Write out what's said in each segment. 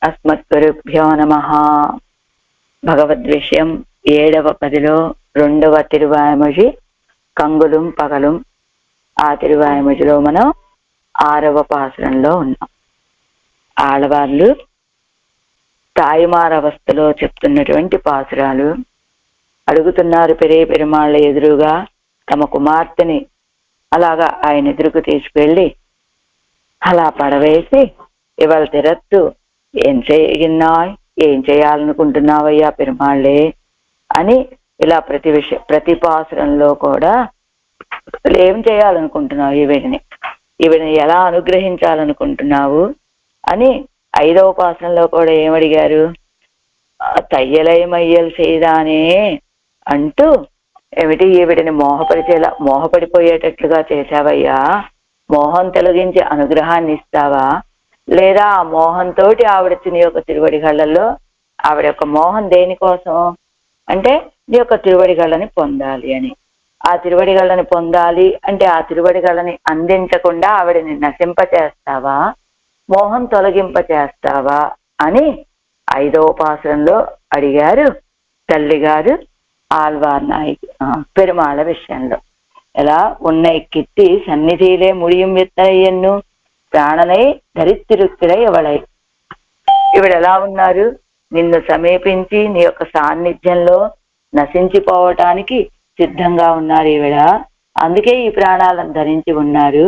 అస్మద్గురుభ్యో నమః. భగవద్విషయం 7వ పదిలో 2వ తిరువాయమొഴി కంగులుం పగలుం. ఆ తిరువాయమొഴിలో మనం 6వ పాసురంలో ఉన్నాం. ఆడవాళ్ళు తాయిమారవస్థలో చెప్తున్నటువంటి పాసురాలు. అడుగుతున్నారు పెరే పెరుమాళ్ళ ఎదురుగా తమ కుమార్తెని అలాగా ఆయన ఎదురుకు తీసుకెళ్ళి అలా పడవేసి, ఇవాళ తిరత్తు ఏం చేయన్నాయ్, ఏం చేయాలనుకుంటున్నావయ్యా పెరుమాళ్ళే అని ఇలా ప్రతి పాసురంలో కూడా ఏం చేయాలనుకుంటున్నావు, ఈవిడిని ఎలా అనుగ్రహించాలనుకుంటున్నావు అని 5వ పాసురంలో కూడా ఏమడిగారు, తయ్యలై మయ్యలు చేయదానే అంటూ ఏమిటి ఈవిడిని మోహపడిపోయేటట్లుగా చేశావయ్యా, మోహం తొలగించి అనుగ్రహాన్ని ఇస్తావా, లేదా ఆ మోహంతో ఆవిడ నీ యొక్క తిరువడిగళ్ళల్లో ఆవిడ యొక్క మోహం దేనికోసం అంటే నీ యొక్క తిరువడిగళ్ళని పొందాలి అని. ఆ తిరువడిగళ్ళని పొందాలి అంటే ఆ తిరువడిగళ్ళని అందించకుండా ఆవిడని నశింపచేస్తావా, మోహం తొలగింపచేస్తావా అని 5వ పాసురంలో అడిగారు తల్లిగారు ఆళ్వార్నాయకి పెరుమాళ విషయంలో. ఎలా ఉన్నై కిట్టి సన్నిధిలే ముడియం ఎత్తయ్యన్ను ప్రాణనై ధరిత్తిరుక్తిరై ఎవళై. ఈవిడ ఎలా ఉన్నారు, నిన్ను సమీపించి నీ యొక్క సాన్నిధ్యంలో నశించిపోవటానికి సిద్ధంగా ఉన్నారు ఈవిడ, అందుకే ఈ ప్రాణాలను ధరించి ఉన్నారు.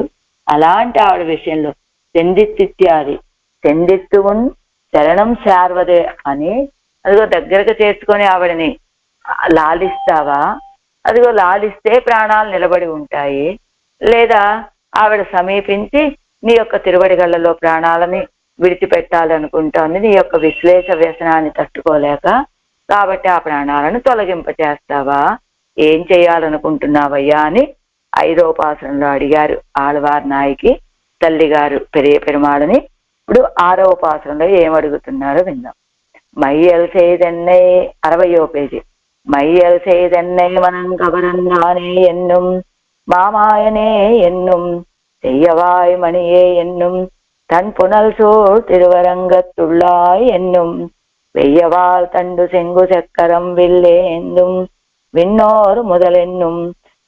అలాంటి ఆవిడ విషయంలో సెందిత్తిత్యాది సెందిత్తువున్ శరణం శార్వదే అని అదిగో దగ్గరకు చేర్చుకొని ఆవిడని లాలిస్తావా, అదిగో లాలిస్తే ప్రాణాలు నిలబడి ఉంటాయి, లేదా ఆవిడ సమీపించి నీ యొక్క తిరువడిగళ్ళలో ప్రాణాలని విడిచిపెట్టాలనుకుంటోంది, నీ యొక్క విశ్లేష వ్యసనాన్ని తట్టుకోలేక, కాబట్టి ఆ ప్రాణాలను తొలగింపచేస్తావా, ఏం చేయాలనుకుంటున్నావయ్యా అని 5వ పాసురంలో అడిగారు ఆళ్వార్నాయకి తల్లిగారు పెరియ పెరుమాళని. ఇప్పుడు 6వ పాసురంలో ఏమడుగుతున్నారో విందాం. మైయల్ செய்தென்னை 60వ పేజీ. மையல் செய்தென்னை மனம் கவரந்தானே என்னும் மாமாயனே என்னும் செய்யவாய் மணியே என்னும் தன் புனல் சூழ் திருவரங்கத்துள்ளாய் என்னும் வெய்யவாள் தண்டு செங்கு சக்கரம் வில்லே என்னும் விண்ணோர் முதலென்னும்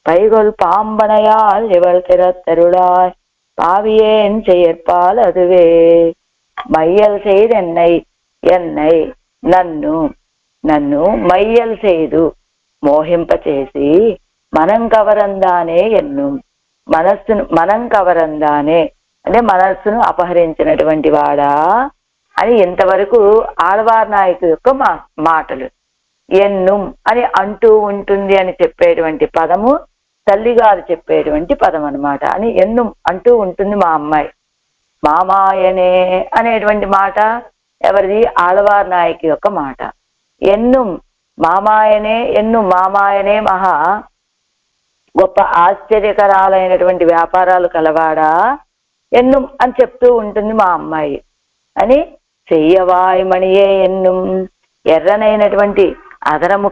பைகொள் பாம்பனையால் இவள் திறத்தருளாய் பாவியேன் செயற்பால் அதுவே. மையல் செய்தென்னை என்னை నన్ను మయ్యల్ చేదు మోహింపచేసి, మనం కవరందానే ఎన్ను మనం కవరందానే అంటే మనస్సును అపహరించినటువంటి వాడా అని ఇంతవరకు ఆళ్వార్నాయకు యొక్క మాటలు. ఎన్నుం అని అంటూ ఉంటుంది అని చెప్పేటువంటి పదము తల్లిగారు చెప్పేటువంటి పదం అనమాట. అని ఎన్నుం అంటూ ఉంటుంది మా అమ్మాయి. మామాయనే అనేటువంటి మాట ఎవరిది, ఆళ్వార్నాయకి యొక్క మాట. ఎన్నుం మామాయనే మహా గొప్ప ఆశ్చర్యకరాలైనటువంటి వ్యాపారాలు కలవాడా ఎన్నుం అని చెప్తూ ఉంటుంది మా అమ్మాయి అని. చెయ్యవాయ్ మణియే ఎన్నుం ఎర్రనైనటువంటి అదరము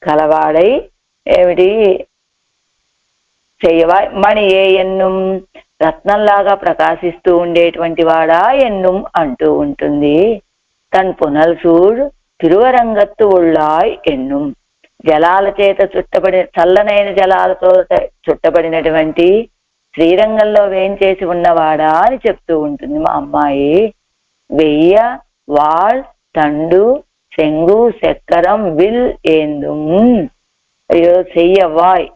కలవాడై ఏమిటి చెయ్యవాయ్ మణియే ఎన్నుం రత్నంలాగా ప్రకాశిస్తూ ఉండేటువంటి వాడా ఎన్నుం అంటూ ఉంటుంది. తన్ పునల్ సూడ్ తిరువరంగత్తు ఉళ్ళాయ్ ఎన్నుం జలాల చేత చల్లనైన జలాలతో చుట్టబడినటువంటి శ్రీరంగంలో వేంచేసి ఉన్నవాడా అని చెప్తూ ఉంటుంది మా అమ్మాయి. వెయ్య వాళ్ తండు చెంగు చక్కరం విల్ ఏందుం. అయ్యో చెయ్యవాయ్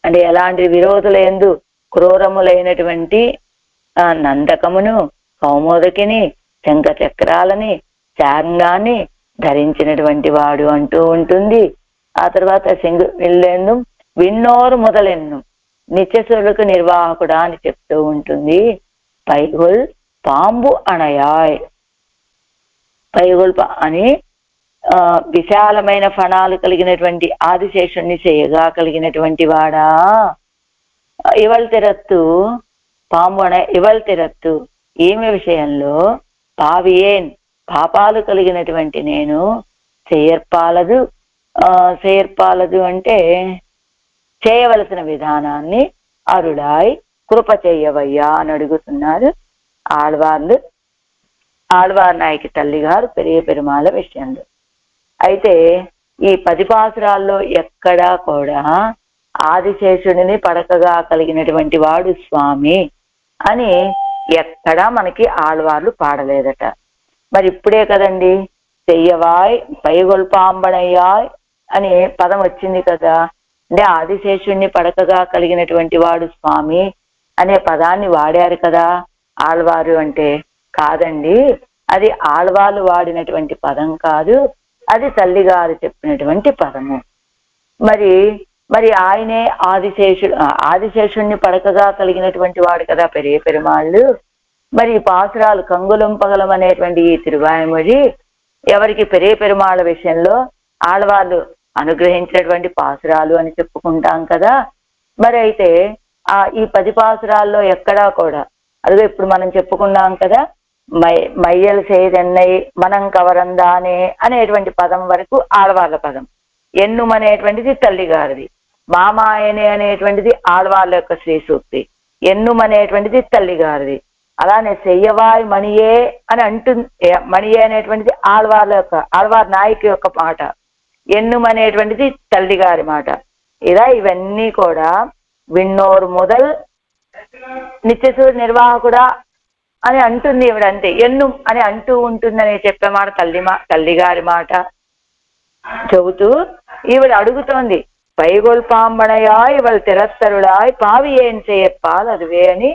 అంటే ఎలాంటి విరోధుల యందు క్రూరములైనటువంటి నందకమును కౌమోదకిని శంఖ చక్రాలని చాంగాన్ని ధరించినటువంటి వాడు అంటూ ఉంటుంది. ఆ తర్వాత శంగు విల్లెన్ను విన్నోరు మొదలెన్ను నిత్యసులకు నిర్వాహకుడా అని చెప్తూ ఉంటుంది. పైగొల్ పాంబు అనయాయ్ పైగొల్ అని విశాలమైన ఫణాలు కలిగినటువంటి ఆదిశేషుణ్ణి చేయగా కలిగినటువంటి వాడా. ఇవల్ తిరత్తు పాంబు ఇవల్ తిరత్తు ఈమె విషయంలో పావియేన్ పాపాలు కలిగినటువంటి నేను చేయర్పాలదు అంటే చేయవలసిన విధానాన్ని అరుడాయ్ కృప చెయ్యవయ్యా అని అడుగుతున్నారు ఆళ్వార్లు ఆళ్వార్ నాయకి తల్లి గారు పెరియ పెరుమాళ విషయంలో. అయితే ఈ 10 పాసురాల్లో ఎక్కడా కూడా ఆదిశేషుడిని పడకగా కలిగినటువంటి వాడు స్వామి అని ఎక్కడా మనకి ఆళ్వార్లు పాడలేదట. మరి ఇప్పుడే కదండి చెయ్యవాయ్ పైగొల్పాంబణయ్యాయ్ అనే పదం వచ్చింది కదా. అంటే ఆదిశేషుణ్ణి పడకగా కలిగినటువంటి వాడు స్వామి అనే పదాన్ని వాడారు కదా ఆళ్వారు అంటే. కాదండి, అది ఆళ్వార్లు వాడినటువంటి పదం కాదు, అది తల్లిగారు చెప్పినటువంటి పదము. మరి ఆయనే ఆదిశేషుణ్ణి పడకగా కలిగినటువంటి వాడు కదా పెరియ పెరుమాళ్ళు. మరి ఈ పాసురాలు కంగులం పగలం అనేటువంటి ఈ తిరువాయిమొഴി ఎవరికి పెరియ పెరుమాళ్ళ విషయంలో ఆళ్వార్లు అనుగ్రహించినటువంటి పాసురాలు అని చెప్పుకుంటాం కదా. మరి అయితే ఈ 10 పాసురాల్లో ఎక్కడా కూడా అదిగో ఇప్పుడు మనం చెప్పుకున్నాం కదా, మయ్యలు చేయదన్నై మనం కవరందానే అనేటువంటి పదం వరకు ఆళ్వార్ల పదం, ఎన్నుం అనేటువంటిది తల్లిగారిది, మామాయనే అనేటువంటిది ఆళ్వార్ల యొక్క శ్రీ సూక్తి, ఎన్నుం అనేటువంటిది తల్లిగారిది. అలానే చెయ్యవాయ్ మణియే అని మణియే అనేటువంటిది ఆళ్వార్ నాయకి యొక్క మాట, ఎన్నుం అనేటువంటిది తల్లిగారి మాట. ఇలా ఇవన్నీ కూడా విన్నోరు మొదల్ నిత్యసూరి నిర్వాహకుడా అని అంటుంది ఈవిడ, అంతే ఎన్ను అని అంటూ ఉంటుందని చెప్పే మాట తల్లిగారి మాట చెబుతూ ఈవిడ అడుగుతోంది, పైగొల్పాంబణయాయ్ ఇవள் తిరత్తరుడాయ్ పావి ఏం చేయప్పాల్ అదువే అని.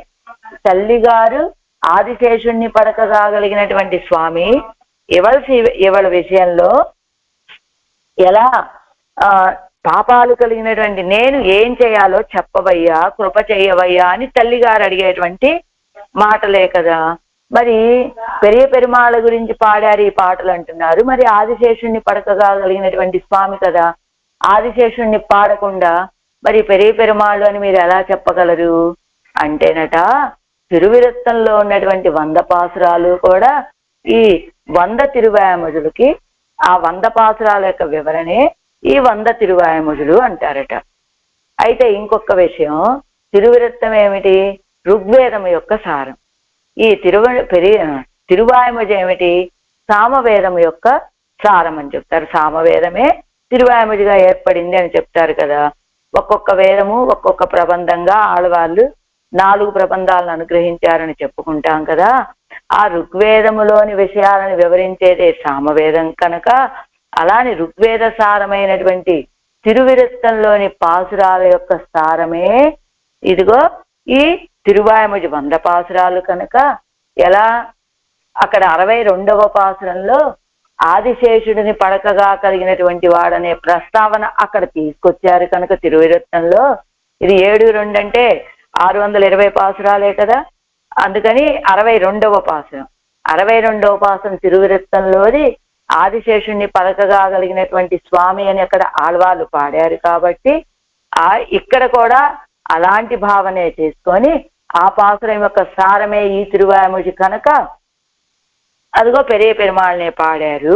తల్లిగారు ఆదిశేషుణ్ణి పడకగాగలిగినటువంటి స్వామి ఇవళ విషయంలో ఎలా పాపాలు కలిగినటువంటి నేను ఏం చేయాలో చెప్పవయ్యా, కృప చేయవయ్యా అని తల్లిగారు అడిగేటువంటి మాటలే కదా. మరి పెరియ పెరుమాళ్ళ గురించి పాడారు ఈ పాటలు అంటున్నారు. మరి ఆదిశేషుణ్ణి పడకగా కలిగినటువంటి స్వామి కదా, ఆదిశేషుణ్ణి పాడకుండా మరి పెరియ పెరుమాళ్ళు అని మీరు ఎలా చెప్పగలరు అంటేనట, తిరువిరత్తంలో ఉన్నటువంటి 100 పాసురాలు కూడా ఈ 100 తిరువాయమొഴുలకి ఆ 100 పాసురాల యొక్క వివరణే ఈ 100 తిరువాయమొഴുలు అంటారట. అయితే ఇంకొక విషయం, తిరువిరత్తం ఏమిటి? ఋగ్వేదం యొక్క సారం. ఈ తిరువాయమొഴి ఏమిటి? సామవేదం యొక్క సారం అని చెప్తారు. సామవేదమే తిరువాయమొഴിగా ఏర్పడింది అని చెప్తారు కదా. ఒక్కొక్క వేదము ఒక్కొక్క ప్రబంధంగా ఆళ్వార్లు 4 ప్రబంధాలను అనుగ్రహించారని చెప్పుకుంటాం కదా. ఆ ఋగ్వేదములోని విషయాలను వివరించేదే సామవేదం కనుక, అలానే ఋగ్వేద సారమైనటువంటి తిరువిరత్తంలోని పాసురాల యొక్క సారమే ఇదిగో ఈ తిరువాయమొഴి 100 పాసురాలు కనుక, ఎలా అక్కడ 62వ పాసురంలో ఆదిశేషుడిని పడకగా కలిగినటువంటి వాడనే ప్రస్తావన అక్కడ తీసుకొచ్చారు కనుక తిరువిరత్తంలో, ఇది 7-2 అంటే 620 పాసురాలే కదా. అందుకని 62వ పాసురం 62వ పాసురం తిరువిరత్తంలోది ఆదిశేషుణ్ణి పలకగా కలిగినటువంటి స్వామి అని అక్కడ ఆళ్వార్లు పాడారు కాబట్టి ఇక్కడ కూడా అలాంటి భావనే చేసుకొని ఆ పాసురం యొక్క సారమే ఈ తిరువాయమొഴి కనుక అదిగో పెరియ పెరుమాళ్ళనే పాడారు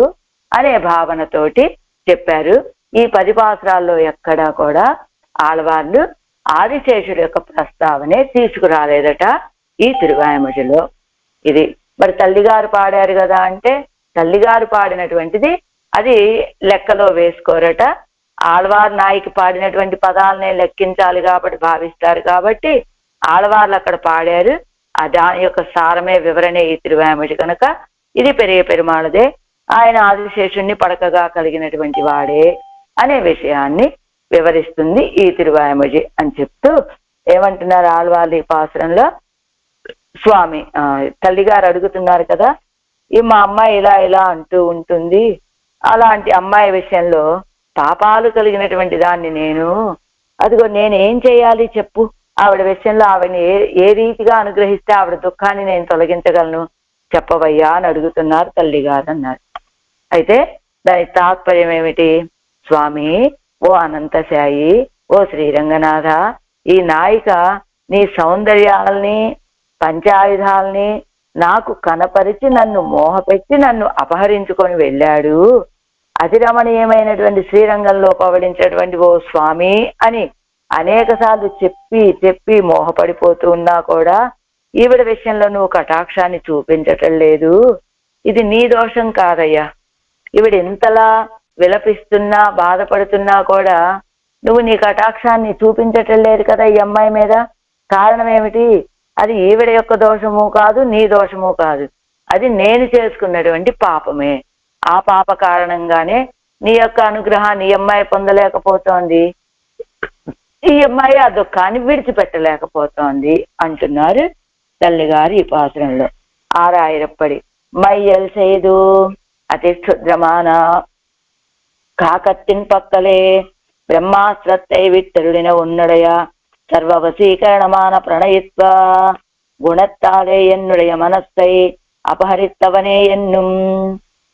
అనే భావనతోటి చెప్పారు. ఈ 10 పాసురాల్లో ఎక్కడా కూడా ఆళ్వార్లు ఆదిశేషుడి యొక్క ప్రస్తావనే తీసుకురాలేదట ఈ తిరువాయమొഴിలో. ఇది మరి తల్లిగారు పాడారు కదా అంటే తల్లిగారు పాడినటువంటిది అది లెక్కలో వేసుకోరట. ఆళ్వార్ నాయకి పాడినటువంటి పదాలనే లెక్కించాలి కాబట్టి భావిస్తారు కాబట్టి ఆళ్వార్లు అక్కడ పాడారు. దాని యొక్క సారమే వివరణే ఈ తిరువాయమొഴి కనుక ఇది పెరియ పెరుమాళదే, ఆయన ఆదిశేషుణ్ణి పడకగా కలిగినటువంటి వాడే అనే విషయాన్ని వివరిస్తుంది ఈ తిరువాయమొഴి అని చెప్తూ ఏమంటున్నారు ఆళ్వార్లు ఈ పాసురంలో. స్వామి తల్లిగారు అడుగుతున్నారు కదా, ఈ మా అమ్మాయి ఇలా అంటూ ఉంటుంది, అలాంటి అమ్మాయి విషయంలో పాపాలు కలిగినటువంటి దాన్ని అదిగో నేనేం చేయాలి చెప్పు, ఆవిడ విషయంలో ఆవిడని ఏ రీతిగా అనుగ్రహిస్తే ఆవిడ దుఃఖాన్ని నేను తొలగించగలను చెప్పవయ్యా అని అడుగుతున్నారు తల్లిగారు అన్నారు. అయితే దాని తాత్పర్యం ఏమిటి? స్వామి, ఓ అనంతశాయి, ఓ శ్రీరంగనాథ, ఈ నాయిక నీ సౌందర్యాలని పంచాయుధాలని నాకు కనపరిచి నన్ను మోహపెట్టి నన్ను అపహరించుకొని వెళ్ళాడు. అతిరమణీయమైనటువంటి శ్రీరంగంలో పవడించేటువంటి ఓ స్వామి అని అనేక సార్లు చెప్పి మోహపడిపోతూ ఉన్నా కూడా ఈవిడ విషయంలో నువ్వు కటాక్షాన్ని చూపించటం లేదు. ఇది నీ దోషం కాదయ్యా. ఈవిడ ఇంతలా విలపిస్తున్నా బాధపడుతున్నా కూడా నువ్వు నీ కటాక్షాన్ని చూపించటం లేదు కదా ఈ అమ్మాయి మీద. కారణం ఏమిటి? అది ఈవిడ యొక్క దోషము కాదు, నీ దోషము కాదు, అది నేను చేసుకున్నటువంటి పాపమే. ఆ పాప కారణంగానే నీ యొక్క అనుగ్రహాన్ని ఈ అమ్మాయి పొందలేకపోతోంది, ఈ అమ్మాయి ఆ దుఃఖాన్ని విడిచిపెట్టలేకపోతోంది అంటున్నారు తల్లిగారు ఈ పాత్రంలో. ఆరాయిరప్పడి మైయల్ செய்து అతి క్షుద్రమాన కాకత్తిన్ పక్కలే బ్రహ్మాస్త్రத்தை விட்டருளின உன்னுடைய சர்வ வசீகரணமான பிரணயித்வ குணத்தாலே என்னுடைய మనస్సై అపహరిత్తవనే ఎన్నుం.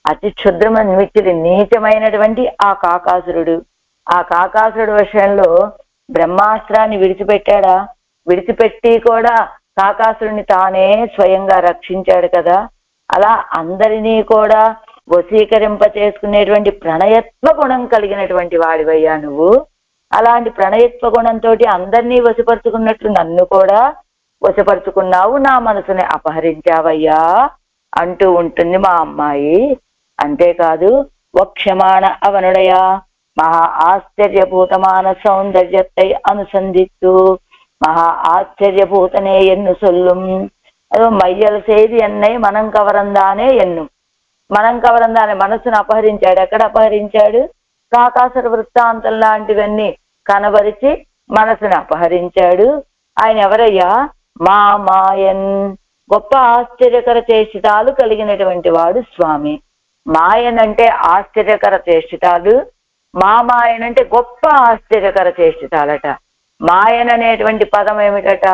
అతి క్షుద్రమని మిక్కిలి నీచమైనటువంటి ఆ కాకాసురుడు, ఆ కాకాసురుడు విషయంలో బ్రహ్మాస్త్రాన్ని విడిచిపెట్టాడా? విడిచిపెట్టి కూడా కాకాసురుడిని తానే స్వయంగా రక్షించాడు కదా. అలా అందరినీ కూడా వశీకరింప చేసుకునేటువంటి ప్రణయత్వ గుణం కలిగినటువంటి వాడివయ్యా నువ్వు. అలాంటి ప్రణయత్వ గుణంతో అందరినీ వశపరుచుకున్నట్లు నన్ను కూడా వశపరుచుకున్నావు, నా మనసుని అపహరించావయ్యా అంటూ ఉంటుంది మా అమ్మాయి. అంతేకాదు వక్షమాణ అవనుడయా మహా ఆశ్చర్యభూతమాన సౌందర్యத்தை అనుసంధిత్తు మహా ఆశ్చర్యభూతనే ఎన్ను సొల్லும். అదో మైయల్ செய்து என்னை మనం కవరందానే ఎన్ను. మనం కవరందానే మనసును అపహరించాడు. ఎక్కడ అపహరించాడు? కాకాసుర వృత్తాంతం లాంటివన్నీ కనబరిచి మనసును అపహరించాడు. ఆయన ఎవరయ్యా? మా మాయన్, గొప్ప ఆశ్చర్యకర చేష్టితాలు కలిగినటువంటి వాడు స్వామి. మాయన్ అంటే ఆశ్చర్యకర చేష్టితాలు, మామాయన్ అంటే గొప్ప ఆశ్చర్యకర చేష్టితాలట. మాయన్ అనేటువంటి పదం ఏమిటట?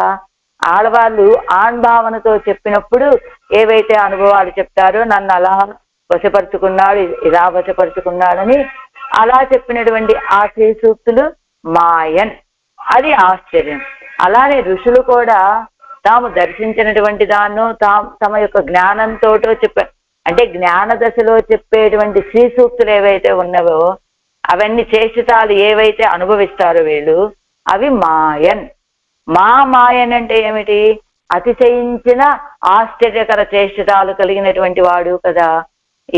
ఆడవాళ్ళు ఆణ్భావనతో చెప్పినప్పుడు ఏవైతే అనుభవాలు చెప్తారో, నన్ను అలా వశపరుచుకున్నాడు, ఇలా వశపరుచుకున్నాడని అలా చెప్పినటువంటి ఆ శ్రీ సూక్తులు మాయన్, అది ఆశ్చర్యం. అలానే ఋషులు కూడా తాము దర్శించినటువంటి దాన్నో తమ యొక్క జ్ఞానంతో చెప్పారు. అంటే జ్ఞాన దశలో చెప్పేటువంటి శ్రీ సూక్తులు ఏవైతే ఉన్నావో అవన్నీ చేష్టితాలు ఏవైతే అనుభవిస్తారో వీళ్ళు, అవి మాయన్. మా మాయన్ అంటే ఏమిటి? అతిశయించిన ఆశ్చర్యకర చేష్టితాలు కలిగినటువంటి వాడు కదా.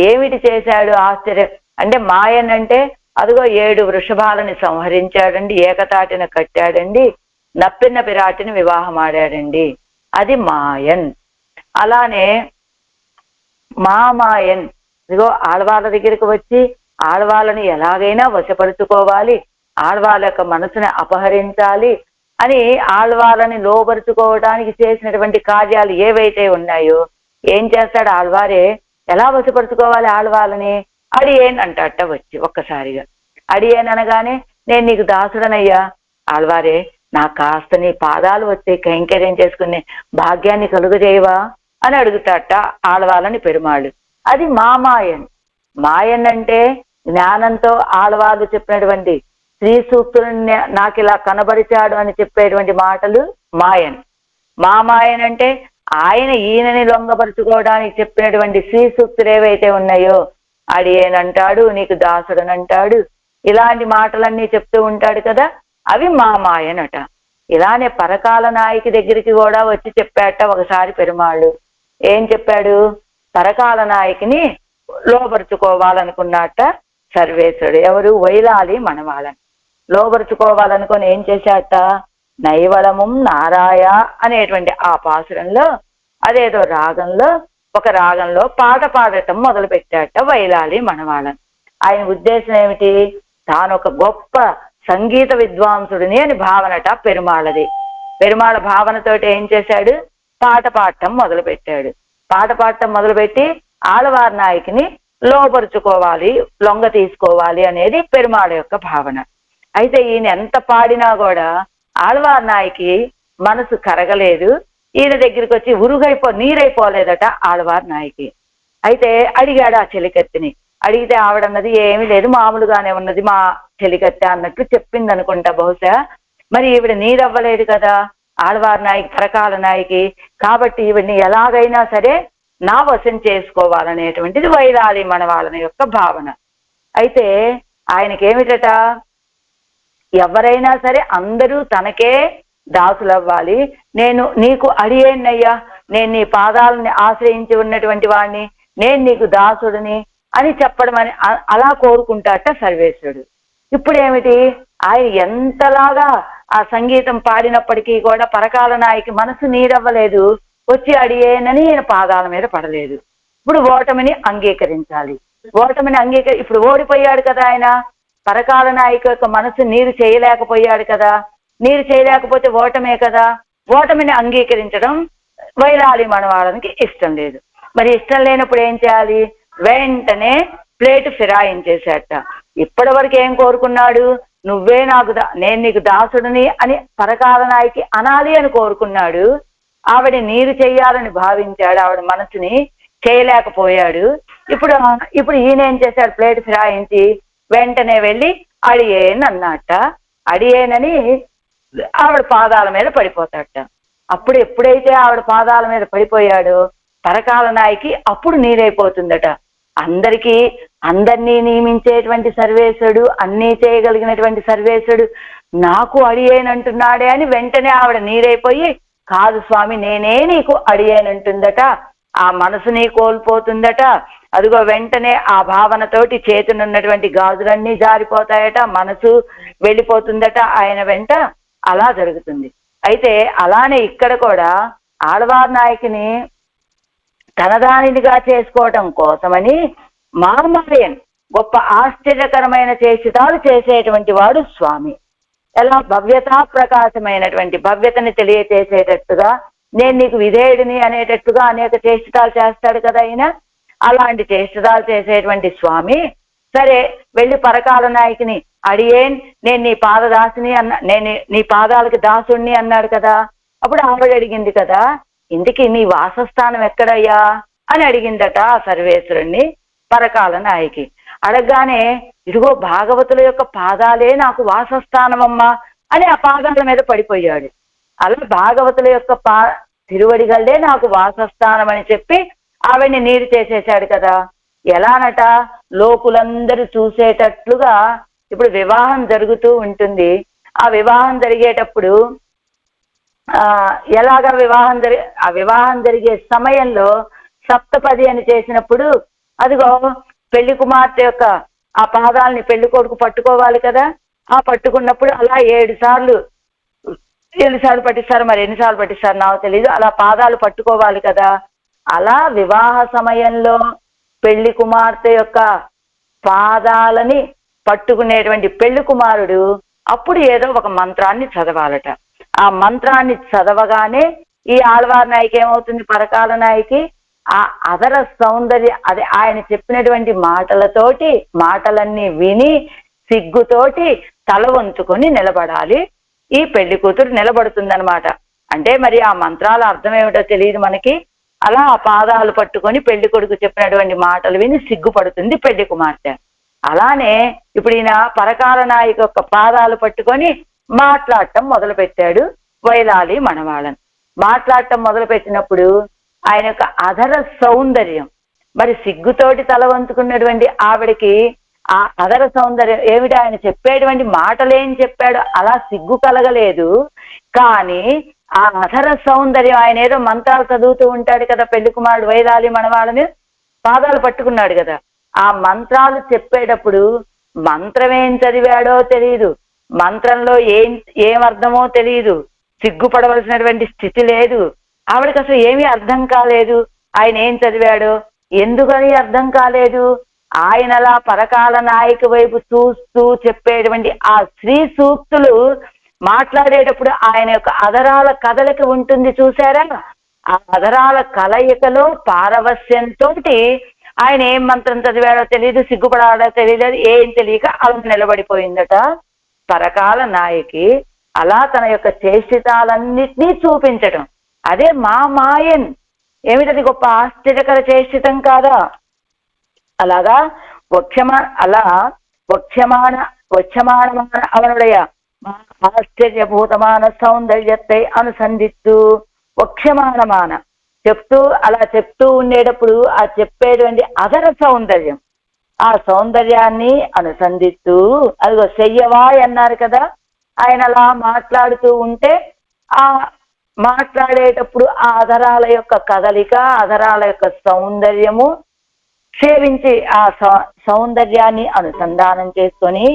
ఏమిటి చేశాడు ఆశ్చర్య అంటే? మాయన్ అంటే అదిగో 7 వృషభాలని సంహరించాడండి, ఏకతాటిన కట్టాడండి, నప్పిన పిరాటిని వివాహం ఆడాడండి, అది మాయన్. అలానే మామాయన్ ఇదిగో ఆడవాళ్ళ దగ్గరికి వచ్చి ఆడవాళ్ళని ఎలాగైనా వశపరుచుకోవాలి, ఆడవాళ్ళ యొక్క మనసుని అపహరించాలి అని ఆళ్వాళ్ళని లోపరుచుకోవడానికి చేసినటువంటి కార్యాలు ఏవైతే ఉన్నాయో, ఏం చేస్తాడు ఆళ్వారే? ఎలా వశపరుచుకోవాలి ఆళ్వాళ్ళని? అడియేన్ అంటట వచ్చి ఒక్కసారిగా. అడియేన్ అనగానే నేను నీకు దాసుడనయ్యా, ఆళ్వారే నాకు కాస్త నీ పాదాలు వచ్చి కైంకర్యం చేసుకునే భాగ్యాన్ని కలుగజేయవా అని అడుగుతాట ఆళ్వాళ్ళని పెరుమాళ్ళు. అది మామాయన్. మాయన్ అంటే జ్ఞానంతో ఆళ్వాళ్ళు చెప్పినటువంటి శ్రీ సూక్తులని నాకు ఇలా కనబరిచాడు అని చెప్పేటువంటి మాటలు మాయన్. మామాయన్ అంటే ఆయన ఈయనని లొంగపరుచుకోవడానికి చెప్పినటువంటి శ్రీ సూక్తులు ఏవైతే ఉన్నాయో, అడియేనంటాడు, నీకు దాసుడనంటాడు, ఇలాంటి మాటలన్నీ చెప్తూ ఉంటాడు కదా, అవి మామాయన్ అట. ఇలానే పరకాల నాయకి దగ్గరికి కూడా వచ్చి చెప్పాట ఒకసారి పెరుమాళ్ళు. ఏం చెప్పాడు? పరకాల నాయకిని లోపరుచుకోవాలనుకున్నట్ట సర్వేశ్వరుడు. ఎవరు? వైలాలి మనవాళ్ళని లోపరుచుకోవాలనుకొని ఏం చేశాట? నైవళముం నారాయ అనేటువంటి ఆ పాసురంలో అదేదో రాగంలో ఒక రాగంలో పాట పాడటం మొదలు పెట్టాట వైలాలి మనవాళ్ళని. ఆయన ఉద్దేశం ఏమిటి? తాను ఒక గొప్ప సంగీత విద్వాంసుడిని అని భావనట పెరుమాళ్ళది. పెరుమాళ్ళ భావనతోటి ఏం చేశాడు? పాట పాడటం మొదలు పెట్టాడు. పాట పాడటం మొదలుపెట్టి ఆళ్వార్ నాయకిని లోపరుచుకోవాలి, లొంగ తీసుకోవాలి అనేది పెరుమాళ్ళ యొక్క భావన. అయితే ఈయన ఎంత పాడినా కూడా ఆళ్వార్ నాయకి మనసు కరగలేదు. ఈయన దగ్గరికి వచ్చి నీరైపోలేదట ఆళ్వార్ నాయకి. అయితే అడిగాడు ఆ చెలికత్తిని. అడిగితే ఆవిడన్నది ఏమీ లేదు, మామూలుగానే ఉన్నది మా చెలికత్తె అన్నట్లు చెప్పింది అనుకుంటా బహుశా. మరి ఈవిడ నీరవ్వలేదు కదా ఆళ్వార్ నాయకి, పరకాల నాయకి, కాబట్టి ఈవిడ్ని ఎలాగైనా సరే నా వశం చేసుకోవాలనేటువంటిది వైరాలి మన వాళ్ళని యొక్క భావన. అయితే ఆయనకేమిటట? ఎవరైనా సరే అందరూ తనకే దాసులవ్వాలి, నేను నీకు అడియేనయ్యా, నేను నీ పాదాలని ఆశ్రయించి ఉన్నటువంటి వాడిని, నేను నీకు దాసుడిని అని చెప్పడం అని అలా కోరుకుంటాట సర్వేశ్వరుడు. ఇప్పుడు ఏమిటి, ఆయన ఎంతలాగా ఆ సంగీతం పాడినప్పటికీ కూడా పరకాల నాయకి మనసు నీరవ్వలేదు, వచ్చి అడియేనని ఈయన పాదాల మీద పడలేదు. ఇప్పుడు ఓటమిని అంగీకరించాలి. ఓటమిని ఇప్పుడు ఓడిపోయాడు కదా ఆయన, పరకాల నాయక యొక్క మనసు నీరు చేయలేకపోయాడు కదా, నీరు చేయలేకపోతే ఓటమే కదా. ఓటమిని అంగీకరించడం వైలాలి మనవాళ్ళకి ఇష్టం లేదు. మరి ఇష్టం లేనప్పుడు ఏం చేయాలి, వెంటనే ప్లేటు ఫిరాయించేశాట. ఇప్పటి వరకు ఏం కోరుకున్నాడు, నువ్వే నాకు నేను నీకు దాసుడిని అని పరకాల నాయకి అనాలి అని కోరుకున్నాడు. ఆవిడ నీరు చెయ్యాలని భావించాడు, ఆవిడ మనసుని చేయలేకపోయాడు. ఇప్పుడు ఈయన ఏం చేశాడు, ప్లేట్ ఫిరాయించి వెంటనే వెళ్ళి అడియేన్ అన్నట్ట. అడియేనని ఆవిడ పాదాల మీద పడిపోతాట. అప్పుడు ఎప్పుడైతే ఆవిడ పాదాల మీద పడిపోయాడో పరకాల నాయకి అప్పుడు నీరైపోతుందట. అందరినీ నియమించేటువంటి సర్వేశ్వరుడు, అన్నీ చేయగలిగినటువంటి సర్వేశ్వరుడు నాకు అడియేనంటున్నాడే అని వెంటనే ఆవిడ నీరైపోయి, కాదు స్వామి నేనే నీకు అడియేనంటుందట. ఆ మనసుని కోల్పోతుందట. అదిగో వెంటనే ఆ భావనతోటి చేతునున్నటువంటి గాజులన్నీ జారిపోతాయట, మనసు వెళ్ళిపోతుందట ఆయన వెంట. అలా జరుగుతుంది. అయితే అలానే ఇక్కడ కూడా ఆళ్వార్ నాయకిని తనదానిగా చేసుకోవటం కోసమని మామాయన్ గొప్ప ఆశ్చర్యకరమైన చేసితాలు చేసేటువంటి వాడు స్వామి. ఎలా భవ్యతా ప్రకాశమైనటువంటి భవ్యతని తెలియచేసేటట్టుగా, నేను నీకు విధేయుడిని అనేటట్టుగా అనేక చేష్టాలు చేస్తాడు కదా ఆయన. అలాంటి చేష్టాలు చేసేటువంటి స్వామి సరే వెళ్ళి పరకాల నాయకిని అడియేన్ నేను నీ పాదదాసిని నేను నీ పాదాలకి దాసుణ్ణి అన్నాడు కదా. అప్పుడు ఆవిడ అడిగింది కదా, ఇంటికి నీ వాసస్థానం ఎక్కడయ్యా అని అడిగిందట ఆ సర్వేశ్వరుణ్ణి పరకాల నాయకి. అడగగానే ఇదిగో భాగవతుల యొక్క పాదాలే నాకు వాసస్థానమమ్మా అని ఆ పాదాల మీద పడిపోయాడు. అలా భాగవతుల యొక్క తిరువడిగల్లే నాకు వాసస్థానం అని చెప్పి ఆవిడ్ని నీరు చేసేశాడు కదా. ఎలానట, లోకులందరూ చూసేటట్లుగా ఇప్పుడు వివాహం జరుగుతూ ఉంటుంది. ఆ వివాహం జరిగేటప్పుడు ఎలాగా వివాహం జరిగే సమయంలో సప్తపది అని చేసినప్పుడు అదిగో పెళ్లి కుమార్తె యొక్క ఆ పాదాలని పెళ్లి కొడుకు పట్టుకోవాలి కదా. ఆ పట్టుకున్నప్పుడు అలా 7 సార్లు పట్టిస్తారు, మరి ఎన్నిసార్లు పట్టిస్తారు నాకు తెలీదు. అలా పాదాలు పట్టుకోవాలి కదా. అలా వివాహ సమయంలో పెళ్లి కుమార్తె యొక్క పాదాలని పట్టుకునేటువంటి పెళ్లి కుమారుడు అప్పుడు ఏదో ఒక మంత్రాన్ని చదవాలట. ఆ మంత్రాన్ని చదవగానే ఈ ఆళ్వార్ నాయకి ఏమవుతుంది, పరకాల నాయకి ఆ అదర సౌందర్య అదే ఆయన చెప్పినటువంటి మాటలన్నీ విని సిగ్గుతోటి తల వంచుకొని నిలబడాలి. ఈ పెళ్లి కూతురు నిలబడుతుందనమాట. అంటే మరి ఆ మంత్రాల అర్థం ఏమిటో తెలియదు మనకి. అలా ఆ పాదాలు పట్టుకొని పెళ్లి కొడుకు చెప్పినటువంటి మాటలు విని సిగ్గుపడుతుంది పెళ్లి కుమార్తె. అలానే ఇప్పుడు ఈయన పరకాల నాయకు యొక్క పాదాలు పట్టుకొని మాట్లాడటం మొదలు పెట్టాడు వైలాలి మనవాళ్ళని. మాట్లాడటం మొదలు పెట్టినప్పుడు ఆయన యొక్క అధర సౌందర్యం, మరి సిగ్గుతోటి తల వంచుకున్నటువంటి ఆవిడకి ఆ అధర సౌందర్యం ఏమిటి, ఆయన చెప్పేటువంటి మాటలేం చెప్పాడు అలా సిగ్గు కలగలేదు. కానీ ఆ అధర సౌందర్యం, ఆయన ఏదో మంత్రాలు చదువుతూ ఉంటాడు కదా పెళ్లి కుమారుడు వైలాలి మనవాళ్ళని పాదాలు పట్టుకున్నాడు కదా. ఆ మంత్రాలు చెప్పేటప్పుడు మంత్రం ఏం చదివాడో తెలియదు, మంత్రంలో ఏం అర్థమో తెలియదు, సిగ్గుపడవలసినటువంటి స్థితి లేదు ఆవిడకి. అసలు ఏమీ అర్థం కాలేదు ఆయన ఏం చదివాడో, ఎందుకని అర్థం కాలేదు. ఆయన అలా పరకాల నాయక వైపు చూస్తూ చెప్పేటువంటి ఆ శ్రీ సూక్తులు మాట్లాడేటప్పుడు ఆయన యొక్క అధరాల కదలిక ఉంటుంది చూసారా. ఆ అధరాల కలయికలో పారవస్యంతో ఆయన ఏం మంత్రం చదివాడో తెలియదు, సిగ్గుపడాడో తెలియదు, ఏం తెలియక అలా నిలబడిపోయిందట పరకాల నాయకి. అలా తన యొక్క చేష్టితాలన్నిటినీ చూపించటం అదే మాయన్. ఏమిటది గొప్ప ఆశ్చర్యకర చేష్టితం కాదా. అలాగా వక్షమాన అవనుడయ ఆశ్చర్యభూతమాన సౌందర్యத்தை అనుసంధిస్తూ వక్షమానమాన చెప్తూ ఉండేటప్పుడు ఆ చెప్పేటువంటి అధర సౌందర్యం, ఆ సౌందర్యాన్ని అనుసంధిస్తూ అదిగో చెయ్యవాయ్ అన్నారు కదా. ఆయన అలా మాట్లాడుతూ ఉంటే ఆ మాట్లాడేటప్పుడు ఆ అధరాల యొక్క కదలిక, అధరాల యొక్క సౌందర్యము సేవించి ఆ సౌందర్యాన్ని అనుసంధానం చేసుకొని